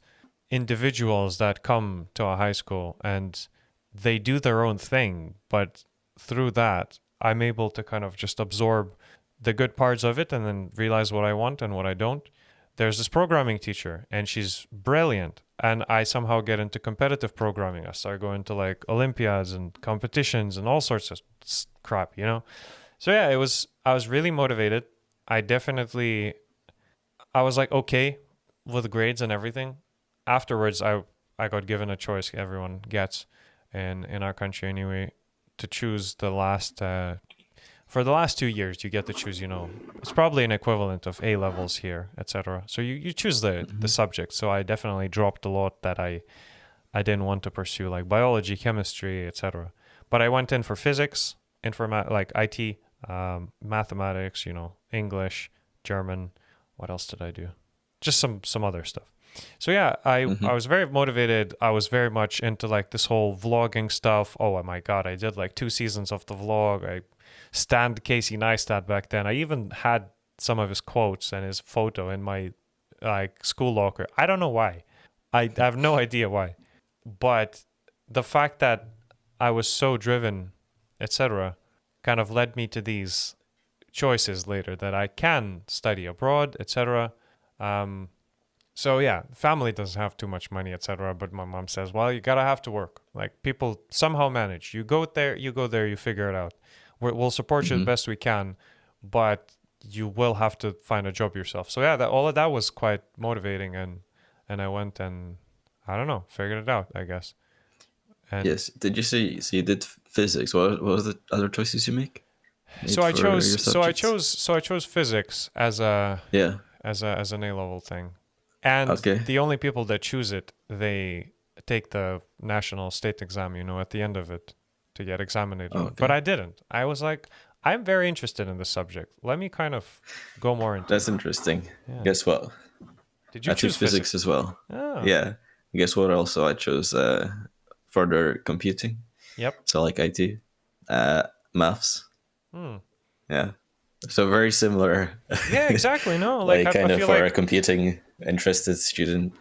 individuals that come to a high school and they do their own thing, but through that, I'm able to kind of just absorb the good parts of it and then realize what I want and what I don't. There's this programming teacher, and she's brilliant. And I somehow get into competitive programming. I start going to like Olympiads and competitions and all sorts of crap. So yeah, I was really motivated. I definitely, I was like, okay with grades and everything. afterwards, I got given a choice. Everyone gets, in our country anyway, to choose the last. For the last 2 years, you get to choose. It's probably an equivalent of A levels here, etc. So you choose the subject. So I definitely dropped a lot that I didn't want to pursue, like biology, chemistry, etc. But I went in for physics, like IT, mathematics, English, German. What else did I do? Just some other stuff. So yeah, I was very motivated. I was very much into like this whole vlogging stuff. Oh my god, I did like 2 seasons of the vlog. I stand Casey Neistat back then. I even had some of his quotes and his photo in my like school locker. I don't know why. I have no idea why. But the fact that I was so driven, etc., kind of led me to these choices later that I can study abroad, etc. So yeah, family doesn't have too much money, etc. But my mom says, well, you gotta have to work. Like people somehow manage. You go there, you figure it out. We'll support you the best we can, but you will have to find a job yourself. So yeah, all of that was quite motivating, and I went and I don't know, figured it out, I guess. And Yes. Did you say so? You did physics. What was the other choices you made so I for your chose subjects? so I chose physics as a Yeah. as an A level thing, and Okay. the only people that choose it, they take the national state exam, at the end of it, to get examinated on. But Okay. I didn't. I was like, I'm very interested in this subject. Let me kind of go more into That's it. interesting. Yeah. Guess what? Did you I took choose physics physics? as well. Oh. Yeah. Guess what? Also, I chose further computing. Yep. So like IT, maths. Hmm. Yeah. So very similar. Yeah, exactly. No, like Like I kind of feel for a like computing interested student.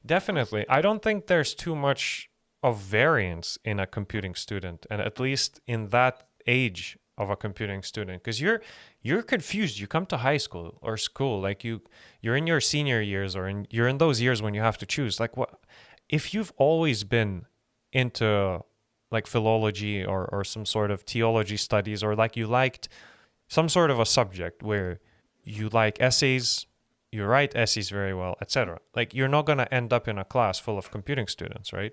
definitely. I don't think there's too much of variance in a computing student, and at least in that age of a computing student, because you're confused. You come to high school or school, like you're in your senior years, or you're in those years when you have to choose. Like, what if you've always been into like philology or some sort of theology studies, or like you liked some sort of a subject where you like essays, you write essays very well, etc. Like you're not going to end up in a class full of computing students, right?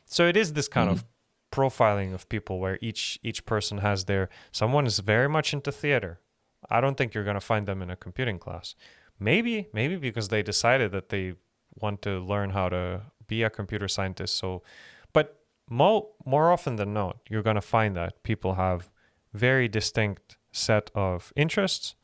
So it is this kind Mhm. of profiling of people where each person has their someone is very much into theater. I don't think you're going to find them in a computing class. Maybe because they decided that they want to learn how to be a computer scientist. So, but more often than not, you're going to find that people have very distinct set of interests,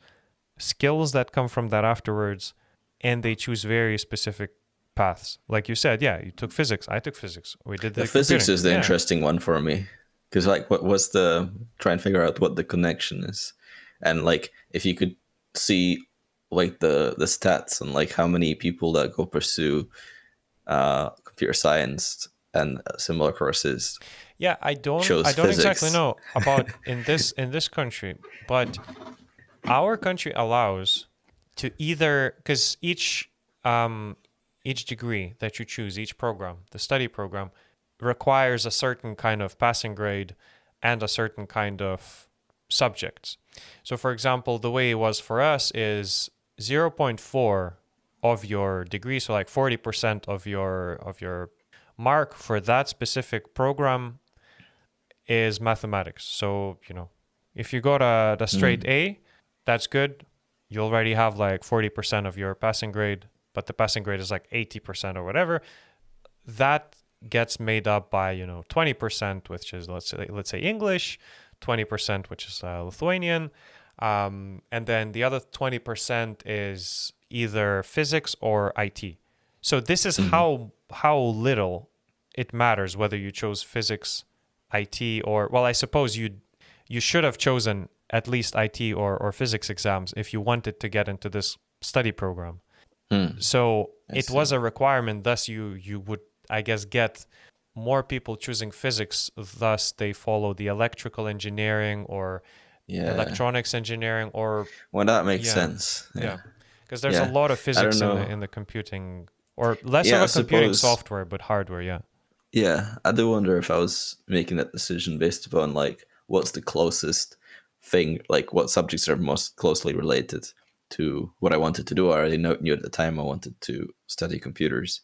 skills that come from that afterwards, and they choose very specific paths. Like you said, yeah, you took physics, I took physics, we did The the physics computing. is the Yeah. interesting one for me because like what was the try and figure out what the connection is, and like if you could see like the stats and like how many people that go pursue computer science and similar courses Yeah, I don't chose I don't exactly physics. know about in this country, but our country allows to either, because each degree that you choose, each program, the study program, requires a certain kind of passing grade and a certain kind of subjects. So, for example, the way it was for us is zero point 0.4 of your degree, so like 40% of your mark for that specific program is mathematics. So, if you got a straight Mm. A, that's good. You already have like 40% of your passing grade, but the passing grade is like 80% or whatever. That gets made up by, 20%, which is let's say English, 20%, which is Lithuanian, and then the other 20% is either physics or IT. So this is Mhm. how little it matters whether you chose physics, IT, or, well, I suppose you should have chosen at least IT or physics exams if you wanted to get into this study program. Hmm. So I it was see. a requirement. Thus, you would, I guess, get more people choosing physics. Thus, they follow the electrical engineering or Yeah. electronics engineering, or Well, that makes yeah, sense. Yeah. yeah, because there's a Yeah. lot of I don't physics in the know. in the computing, or less of Yeah, I a computing suppose. software, but hardware. Yeah. Yeah, I do wonder if I was making that decision based upon like what's the closest thing, like what subjects are most closely related. to what I wanted to do. I already knew at the time I wanted to study computers.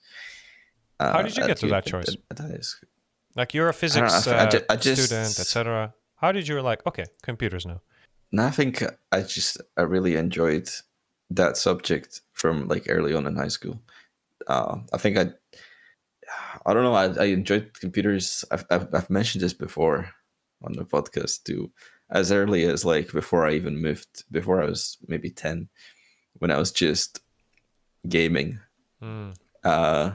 How did you get At, to that choice? at high school. Like you're a I don't know. physics I student, just etc. How did you like, okay, computers now? no, I think I really enjoyed that subject from like early on in high school. I think I don't know. I enjoyed computers. I've mentioned this before on the podcast too. As early as like before I even moved, before I was maybe 10, when I was just gaming Mm, uh,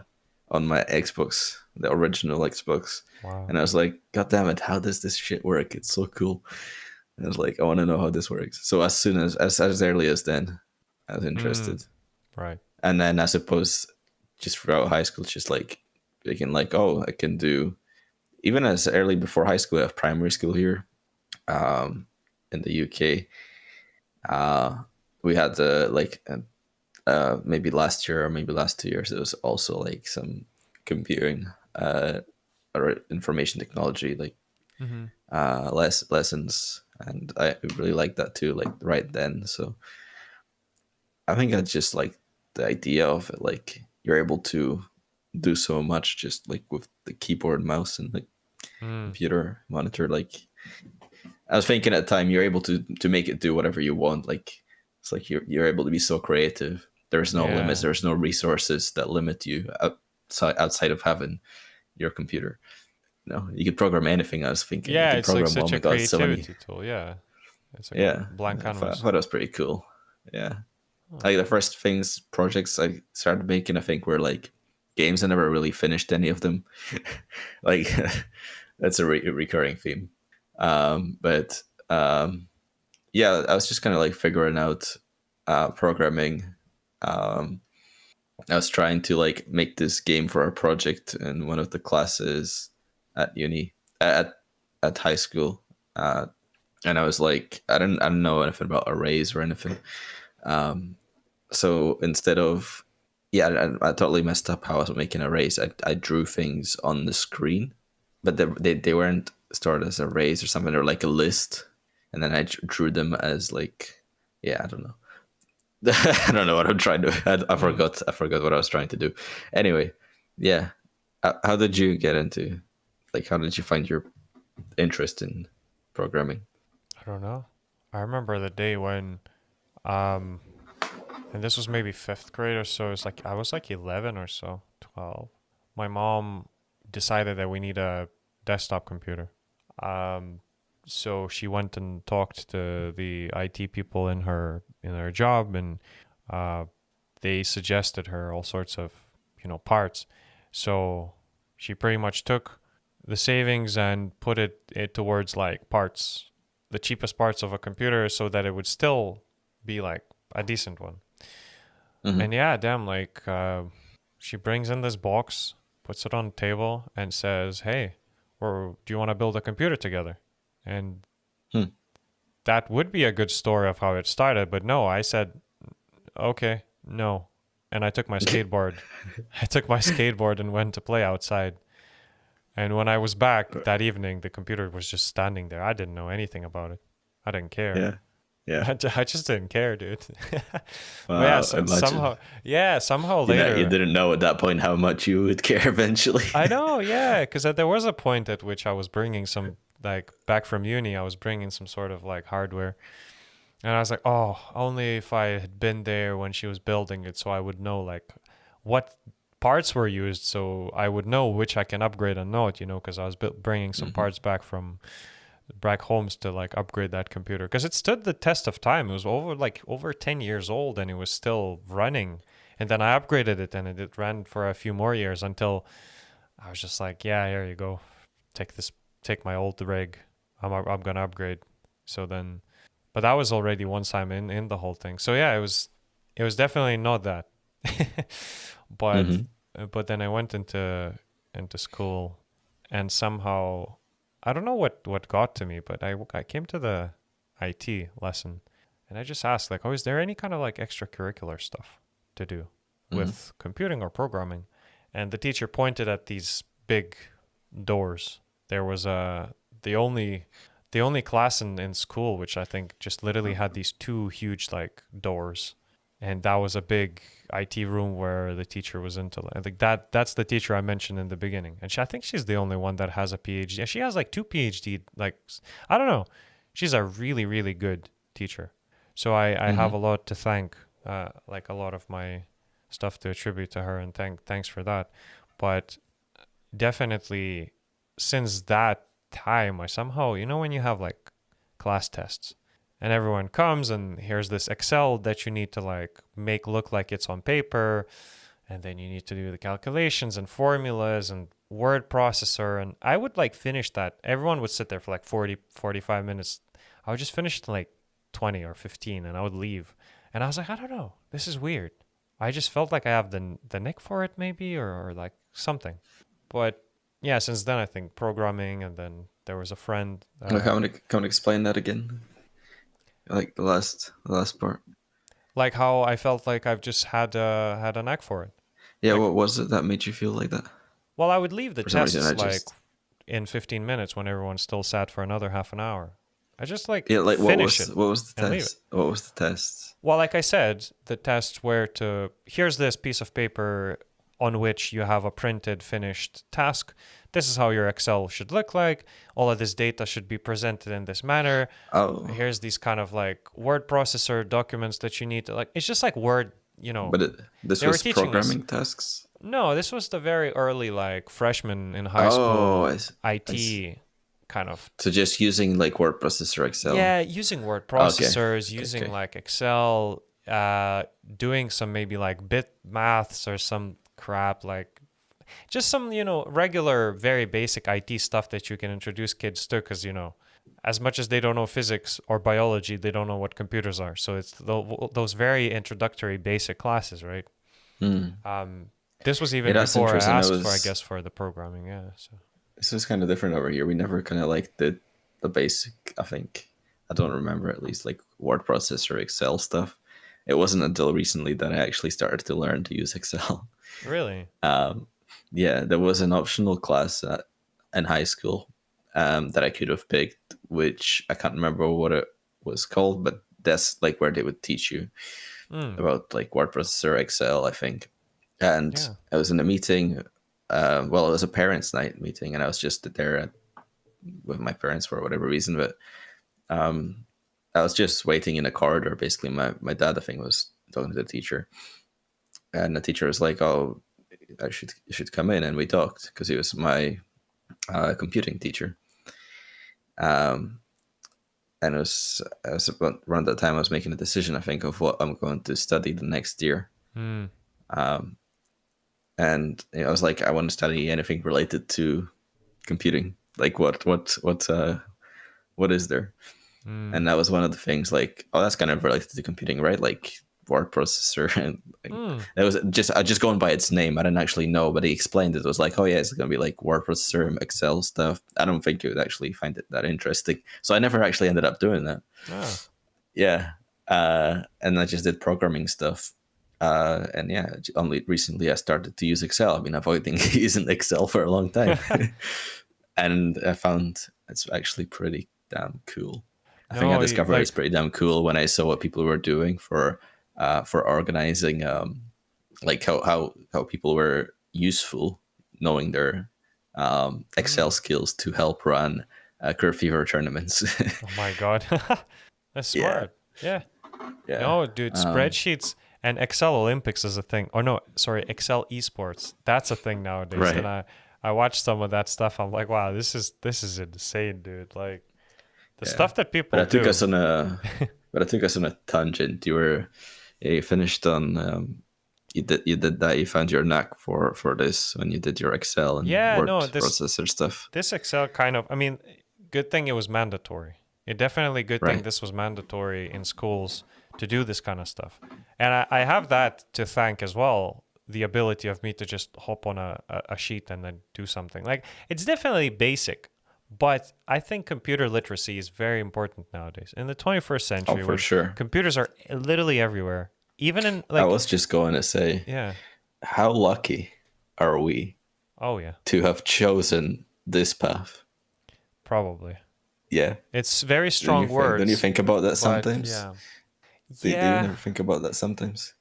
on my Xbox, the original Xbox, wow. and I was like, God damn it, how does this shit work? It's so cool. And I was like, I want to know how this works. So as soon as early as then, I was Mm, interested. right. And then I suppose just throughout high school, just like thinking like, oh, I can do even as early before high school. I have primary school here, in the UK. We had maybe last year or maybe last 2 years, there was also like some computing or information technology like Mm-hmm. lessons, and I really liked that too, like right then. So I think I just like the idea of it, like you're able to do so much just like with the keyboard, mouse, and the Mm, computer monitor. Like I was thinking at the time, you're able to make it do whatever you want. Like it's like you're able to be so creative. There's no limits. yeah. There's no resources that limit you outside of having your computer. You could program anything. I was thinking you Yeah, could it's like program. Oh such my a god, so many. creativity tool. Yeah. It's like a Yeah, blank I canvas. thought it was pretty cool. Yeah, Oh. like the first projects I started making, I think were like games. I never really finished any of them. Like that's a recurring theme. But yeah, I was just kind of like figuring out programming. Um, I was trying to like make this game for a project in one of the classes at uni at high school, and I was like, I don't know anything about arrays or anything. Um, so instead of yeah, I totally messed up how I was making arrays. I drew things on the screen, but they weren't stored as arrays or something. They're like a list, and then I drew them as like yeah, I don't know. I don't know what I'm trying to. I Mm. forgot. I forgot what I was trying to do. Anyway, yeah. How did you get into, like, how did you find your interest in programming? I don't know. I remember the day when, um, and this was maybe fifth grade or so. It's like I was like 11 or so, 12. My mom decided that we need a desktop computer. Um, so she went and talked to the IT people in her job, and uh, they suggested her all sorts of parts. So she pretty much took the savings and put it towards like parts, the cheapest parts of a computer, so that it would still be like a decent one. Mm-hmm. And yeah, damn, like she brings in this box, puts it on the table, and says, "Hey, or do you want to build a computer together?" And Hmm. that would be a good story of how it started, but no, I said, "Okay, no," and I took my skateboard. I took my skateboard and went to play outside. And when I was back that evening, the computer was just standing there. I didn't know anything about it. I didn't care. Yeah. Yeah. I just didn't care, dude. But yeah, Wow. Imagine. somehow You later, didn't know at that point how much you would care eventually. I know, yeah, because there was a point at which I was bringing some, like, back from uni, I was bringing some sort of like hardware. And I was like, oh, only if I had been there when she was building it, so I would know, like, what parts were used, so I would know which I can upgrade and not, because I was bringing some Hmm. parts back homes to like upgrade that computer because it stood the test of time. It was over 10 years old and it was still running. And then I upgraded it and it ran for a few more years until I was just like, yeah, here you go. Take this, take my old rig. I'm going to upgrade. So then, but that was already once I'm in the whole thing. So yeah, it was definitely not that. but Hmm. but then I went into school and somehow I don't know what got to me, but I came to the IT lesson and I just asked like, oh, is there any kind of like extracurricular stuff to do Hmm. with computing or programming? And the teacher pointed at these big doors. There was the only the only class in school which I think just literally had these two huge like doors. and that was a big IT room where the teacher was into like that's the teacher I mentioned in the beginning, and I think she's the only one that has a PhD. And she has like 2 PhD. Like I don't know, she's a really really good teacher. So I have Hmm. a lot to thank, like a lot of my stuff to attribute to her, and thanks for that. But definitely since that time, I somehow, when you have like class tests and everyone comes and here's this Excel that you need to like make look like it's on paper, and then you need to do the calculations and formulas and word processor, and I would like finish that. Everyone would sit there for like 40, 45 minutes. I would just finish it in like 20 or 15 and I would leave. And I was like, I don't know, this is weird. I just felt like I have the nick for it maybe, or like something. But yeah, since then I think programming, and then there was a friend, Like, can I explain that again? Like the last part. like how I felt like I've just had a knack for it. Yeah, Like, what was it that made you feel like that? well, I would leave the For some reason, tests I like just in 15 minutes when everyone still sat for another half an hour. I just like yeah, like finish it what was the and leave it. test? What was the test? Well, like I said, the tests were to here's this piece of paper on which you have a printed finished task. This is how your Excel should look like. All of this data should be presented in this manner. Oh, Here's these kind of like word processor documents that you need to like. It's just like Word, but this they were was teaching us. programming tasks. No, this was the very early like freshman in high Oh, school I see. IT kind of. So just using like word processor Excel. Yeah, using word Okay, processors, okay, using okay. like Excel, doing some maybe like bit maths or some crap, like just some, regular, very basic IT stuff that you can introduce kids to, because, as much as they don't know physics or biology, they don't know what computers are. So it's those very introductory basic classes, right? Hmm. Um, this was Yeah, even that's before I interesting. asked for, I guess, for the programming. Yeah. So This was kind of different over here. We never kind of like did the basic. I think I don't remember at least like word processor Excel stuff. It wasn't until recently that I actually started to learn to use Excel. really, Um, yeah, there was an optional class in high school that I could have picked, which I can't remember what it was called, but that's like where they would teach you mm, about like word processor Excel, I think. And yeah, I was in a meeting. Well, it was a parents' night meeting, and I was just there with my parents for whatever reason. But I was just waiting in a corridor. Basically, my dad, I think, was talking to the teacher, and the teacher was like, "Oh, you should come in," and we talked because he was my computing teacher. Um, and it was about around that time I was making a decision, I think, of what I'm going to study the next year. mm, Um, and I was like, I want to study anything related to computing. Like what is there? mm, And that was one of the things. Like, oh, that's kind of related to computing, right? Like word processor, and like, mm. it was just going by its name. I didn't actually know, but he explained it. It was like, oh yeah, it's gonna be like word processor, Excel stuff. I don't think you would actually find it that interesting, so I never actually ended up doing that. Ah, Yeah, and I just did programming stuff. And yeah, only recently I started to use Excel. I've been avoiding using Excel for a long time, and I found it's actually pretty damn cool. I think I no, discovered it's like, pretty damn cool when I saw what people were doing for organizing, like how people were useful knowing their Excel mm, skills to help run Curve Fever tournaments. oh my God, that's Yeah, smart. Yeah. yeah. No, dude, spreadsheets and Excel Olympics is a thing. Or no, sorry, Excel esports. That's a thing nowadays. And Right. I watched some of that stuff. I'm like, wow, this is insane, dude. Like the Yeah. stuff that But people I took us do. on a but I took us on a tangent. You finished on you did that. You found your knack for this when you did your Excel and Yeah, word no, processor stuff. this Excel kind of, I mean, good thing it was mandatory. It definitely good thing Right. this was mandatory in schools to do this kind of stuff. And I have that to thank as well, the ability of me to just hop on a sheet and then do something. Like it's definitely basic, but I think computer literacy is very important nowadays. In the 21st Oh, century for when sure. computers are literally everywhere, even in I like, was just going to say, yeah, how lucky are we oh yeah, to have chosen this path? probably. Yeah. It's very Don't you strong think? Don't you words, think about that but sometimes? yeah. Do you Yeah, never think about that sometimes?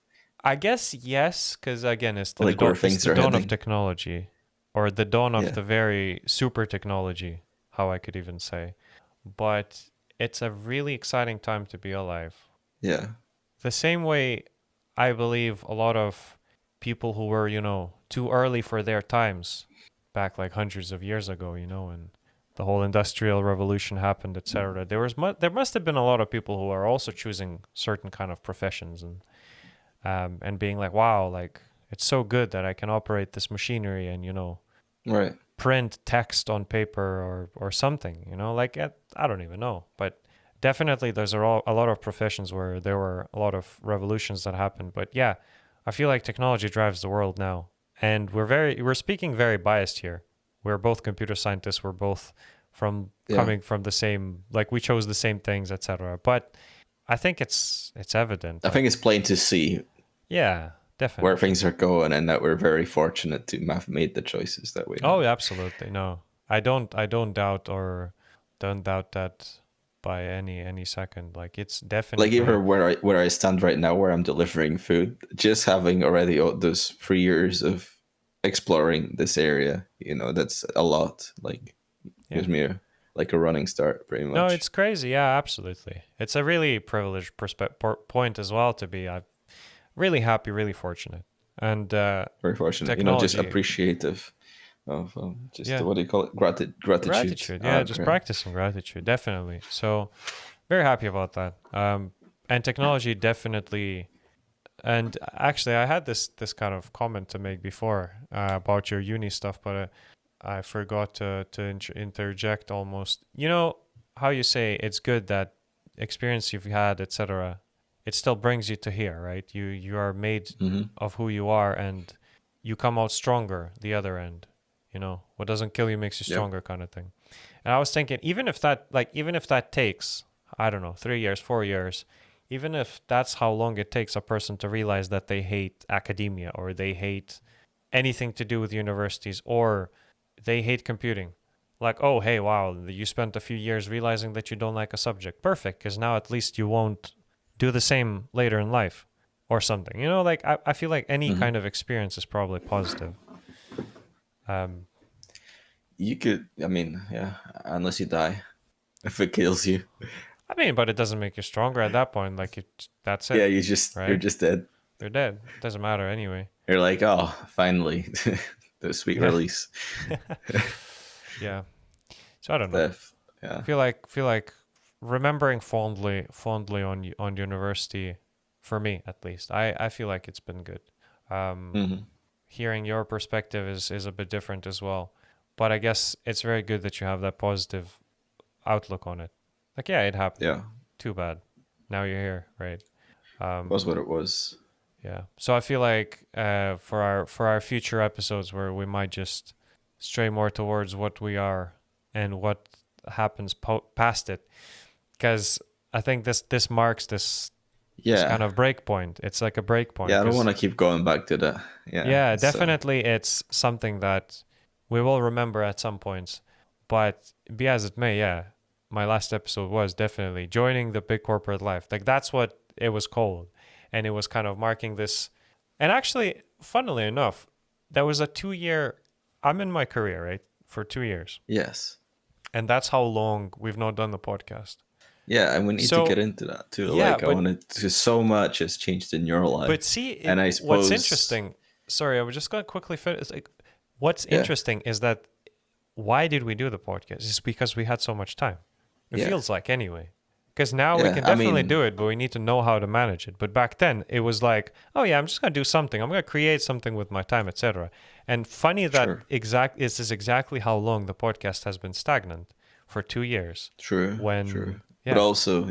I guess yes, because again, Like where it's things the are dawn of heading? technology, or the dawn of Yeah, the very super technology, how I could even say. But it's a really exciting time to be alive. yeah, The same way I believe a lot of people who were, too early for their times back like hundreds of years ago, and the whole industrial revolution happened, etc. There must have been a lot of people who are also choosing certain kind of professions and being like, wow, like it's so good that I can operate this machinery and right. print text on paper or something, like I don't even know, but definitely there's a lot of professions where there were a lot of revolutions that happened. But yeah, I feel like technology drives the world now, and we're speaking very biased here. We're both computer scientists. We're both from Yeah, coming from the same, like we chose the same things, etc. But I think it's evident, I like think it's plain to see yeah, where definitely. things are going, and that we're very fortunate to have made the choices that we Oh, have. absolutely. No. I don't doubt or don't doubt that by any second. Like it's Like definitely even where I stand right now, where I'm delivering food, just having already those 3 years of exploring this area, that's a lot. Like yeah. gives me like a running start, pretty No, much. it's crazy. Yeah, absolutely. It's a really privileged point as well to be. I'm really happy, really fortunate. And Very fortunate, just technology, appreciative of just yeah. what do you call it? Gratitude. Gratitude. Yeah, just Great. practicing gratitude, definitely. So, very happy about that. And technology definitely. And actually, I had this kind of comment to make before about your uni stuff, but I forgot to interject almost. You know how you say it's good that experience you've had, etc. It still brings you to here, right? You are made Hmm. of who you are, and you come out stronger the other end. What doesn't kill you makes you Yep. stronger, kind of thing. And I was thinking, even if that takes, I don't know, 3 years, 4 years, even if that's how long it takes a person to realize that they hate academia or they hate anything to do with universities or they hate computing. Like, oh, hey, wow, you spent a few years realizing that you don't like a subject. Perfect, because now at least you won't do the same later in life or something. Like I feel like any Hmm. kind of experience is probably positive. Um, You could, I mean, yeah, unless you die, if it kills you, I mean, but it doesn't make you stronger at that point. Like, that's yeah, it, you're right? just dead. They're dead. Doesn't matter anyway. You're like, oh, finally, the sweet Yeah. release. Yeah. So I don't know. Death. Yeah. Feel like remembering fondly on university, for me at least. I feel like it's been good. Um, Hmm. Hearing your perspective is a bit different as well, but I guess it's very good that you have that positive outlook on it. Like, yeah, it happened. Yeah. Too bad. Now you're here, right? Was Um, what it was. yeah. So I feel like for our future episodes where we might just stray more towards what we are and what happens past it, because I think this marks this kind Yeah. of break point. It's like a break point Yeah. I don't want because to keep going back to that. Yeah. yeah, It's definitely it's something that we will remember at some points. But be as it may, yeah, my last episode was definitely joining the big corporate life. Like that's what it was called. And it was kind of marking this. And actually, funnily enough, there was a 2 year, I'm in my career, right? For 2 years. yes. And that's how long we've not done the podcast. Yeah, and we need to get So, into that too. yeah, Like, I but wanted to so much has changed in your But life, see, and I what's suppose, interesting? Sorry, I was just going to quickly finish. Like, what's yeah, interesting is that why did we do the podcast? It's because we had so much time. It yeah, feels like anyway. Because now we yeah. can I definitely mean, do it, but we need to know how to manage it. But back then, it was like, oh yeah, I'm just gonna do something. I'm gonna create something with my time, etc. And funny that sure, this is exactly how long the podcast has been stagnant for 2 years. true, true. When But yeah, also,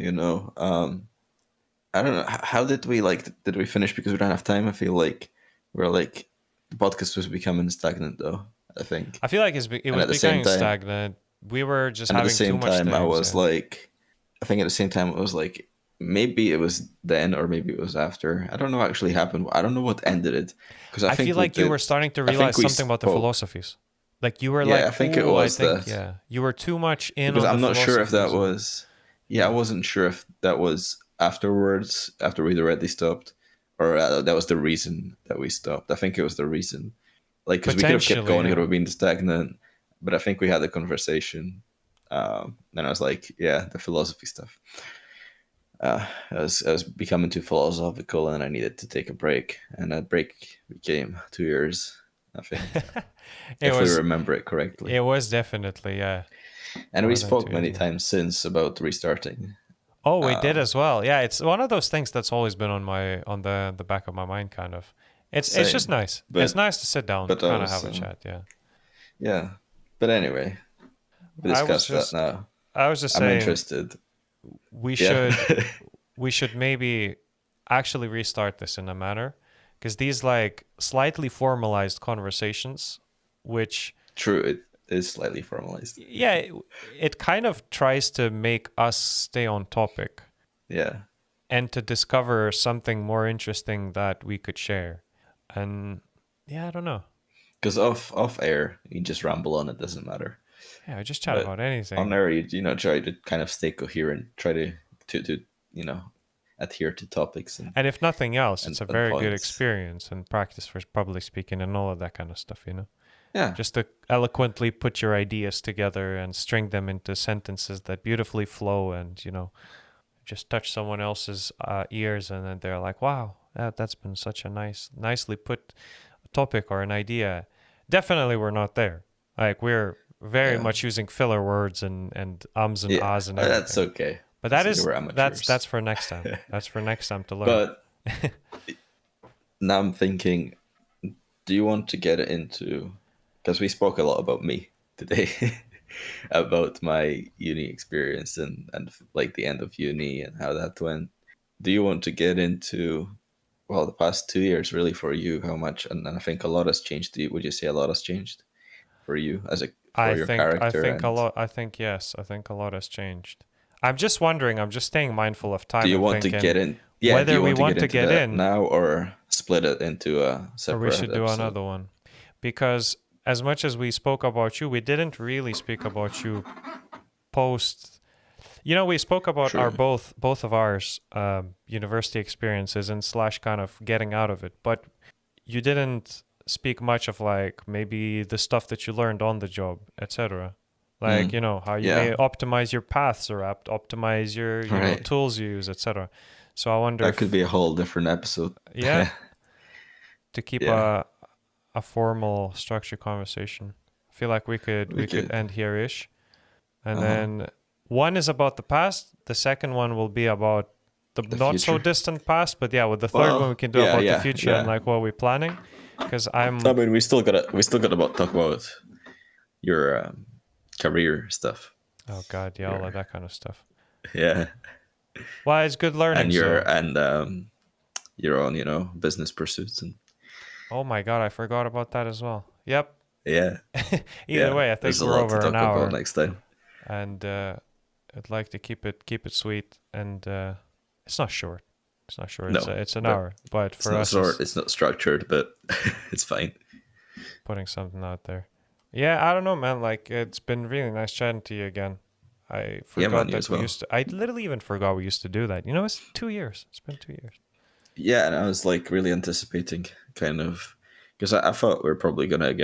I don't know how did we did we finish because we don't have time? I feel like we're like the podcast was becoming stagnant though. I think, I feel like it and was at the same becoming time, stagnant. We were just and at the having too same much time, I things. was Yeah. like, I think at the same time it was like maybe it was then or maybe it was after. I don't know what actually happened. I don't know what ended it because I I feel think we like you were did. starting to I think realize we something about the spoke. philosophies. Like you were Yeah, I like, think it "Ooh, I was think that yeah." You were too much in because on the I'm not sure if that philosophies and was. Yeah, I yeah. wasn't sure if that was afterwards, after we'd already stopped, or that was the reason that we stopped. I think it was the reason, like because we could have kept Potentially, going, it would yeah. have been stagnant. But I think we had a conversation, and I was like, yeah, the philosophy stuff. I was becoming too philosophical, and I needed to take a break. And that break became 2 years, I think, it if we was remember it correctly. it was definitely, yeah, And we more than spoke 2 years many ago. times since about restarting. Oh, we did Um, as well. Yeah, it's one of those things that's always been on the back of my mind, kind of. It's just Same, nice. It's but nice to sit down, but kind of have a also chat. Yeah. yeah. But anyway, we I was discussed that just now. I was just I'm saying interested. we Yeah, should we should maybe actually restart this in a manner, because these like slightly formalized conversations, which true. It is slightly formalized. yeah, it kind of tries to make us stay on topic Yeah, and to discover something more interesting that we could share. And yeah, I don't know. because off air you just ramble on. It doesn't matter. Yeah, I just chat But about on anything. air, try to kind of stay coherent. Try to you know adhere to topics And if nothing else, it's a and very good points. experience and practice for public speaking and all of that kind of stuff, you know? Yeah, Just to eloquently put your ideas together and string them into sentences that beautifully flow and, just touch someone else's ears, and then they're like, wow, that's been such a nicely put topic or an idea. Definitely we're not there. Like, we're very yeah, much using filler words and ums and yeah. ahs and That's everything. okay. But That's that okay. is We're that's amateurs. that's for next time. That's for next time to learn. But now I'm thinking, do you want to get into, because we spoke a lot about me today, about my uni experience and like the end of uni and how that went. Do you want to get into, well, the past 2 years really for you, how much, and I think a lot has changed. Would you say a lot has changed for you as a I for your think I character? think a And lot I think yes, I think a lot has changed. I'm just wondering, I'm just staying mindful of do time you and want to thinking get in? Yeah, do whether you we want to want get to into get that in now or split it into a or we separate should do episode? another one. Because as much as we spoke about you, we didn't really speak about you post. We spoke about our True. both of ours university experiences and slash kind of getting out of it, but you didn't speak much of like maybe the stuff that you learned on the job, etc. Like, Mm, how you may yeah. optimize your paths or optimize your, Right. tools you use, etc. So I wonder That could if, be a whole different episode. yeah, to keep Yeah, a formal structured conversation. I feel like we could we we could could. end here ish. And Uh-huh. then one is about the past, the second one will be about the The not so future. distant past, but yeah, with the third one we Well, can do yeah, about the yeah, future and yeah. like what we're planning. Because I I'm mean, we still gotta talk about your career stuff. Oh God, yeah, all of Your that kind of stuff. yeah, Well, it's good and learning. your own business pursuits and Oh my God, I forgot about that as well. Yep. yeah, Either yeah. way, I There's think a we're lot to over an talk about hour, next time. and I'd like to keep it sweet. And it's not short. It's not short. It's No, it's an but hour. But it's for not us, short. it's It's not structured, but it's fine. putting something out there. Yeah, I don't know, man. Like, it's been really nice chatting to you again. I Yeah, man, forgot you that as we well. used to. I literally even forgot we used to do that. It's 2 years. It's been 2 years. Yeah, and I was like really anticipating, kind of, because I thought we are probably gonna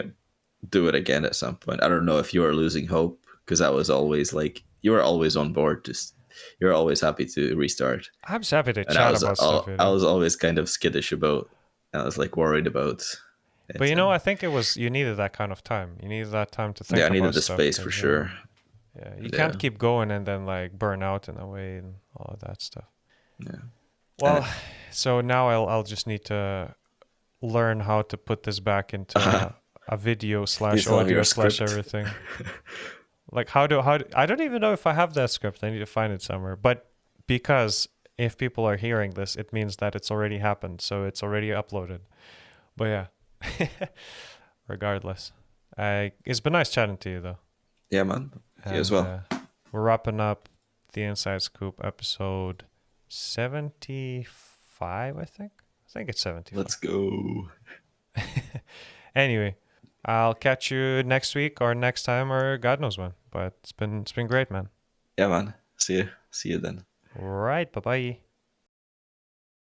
do it again at some point. I don't know if you were losing hope, because I was always like, you were always on board. Just you're always happy to restart, I'm just happy to and I chat was about stuff, I was always kind of skittish about. And I was like worried about But it, I and think it was you needed that kind of time. You needed that time to yeah, think I about needed the stuff space for because sure. yeah, you can't Yeah, keep going and then like burn out in a way and all of that stuff. yeah. Well, so now I'll just need to learn how to put this back into a video You slash still have audio your slash script. everything. Like how do I don't even know if I have that script. I need to find it somewhere. But because if people are hearing this, it means that it's already happened, so it's already uploaded. But yeah, regardless, it's been nice chatting to you though. Yeah, man. You as And well. we're wrapping up the Inside Scoop episode 75, I think. I think it's 75. Let's go. Anyway, I'll catch you next week or next time or God knows when. But it's been great, man. Yeah, man. See you then. All right, bye-bye.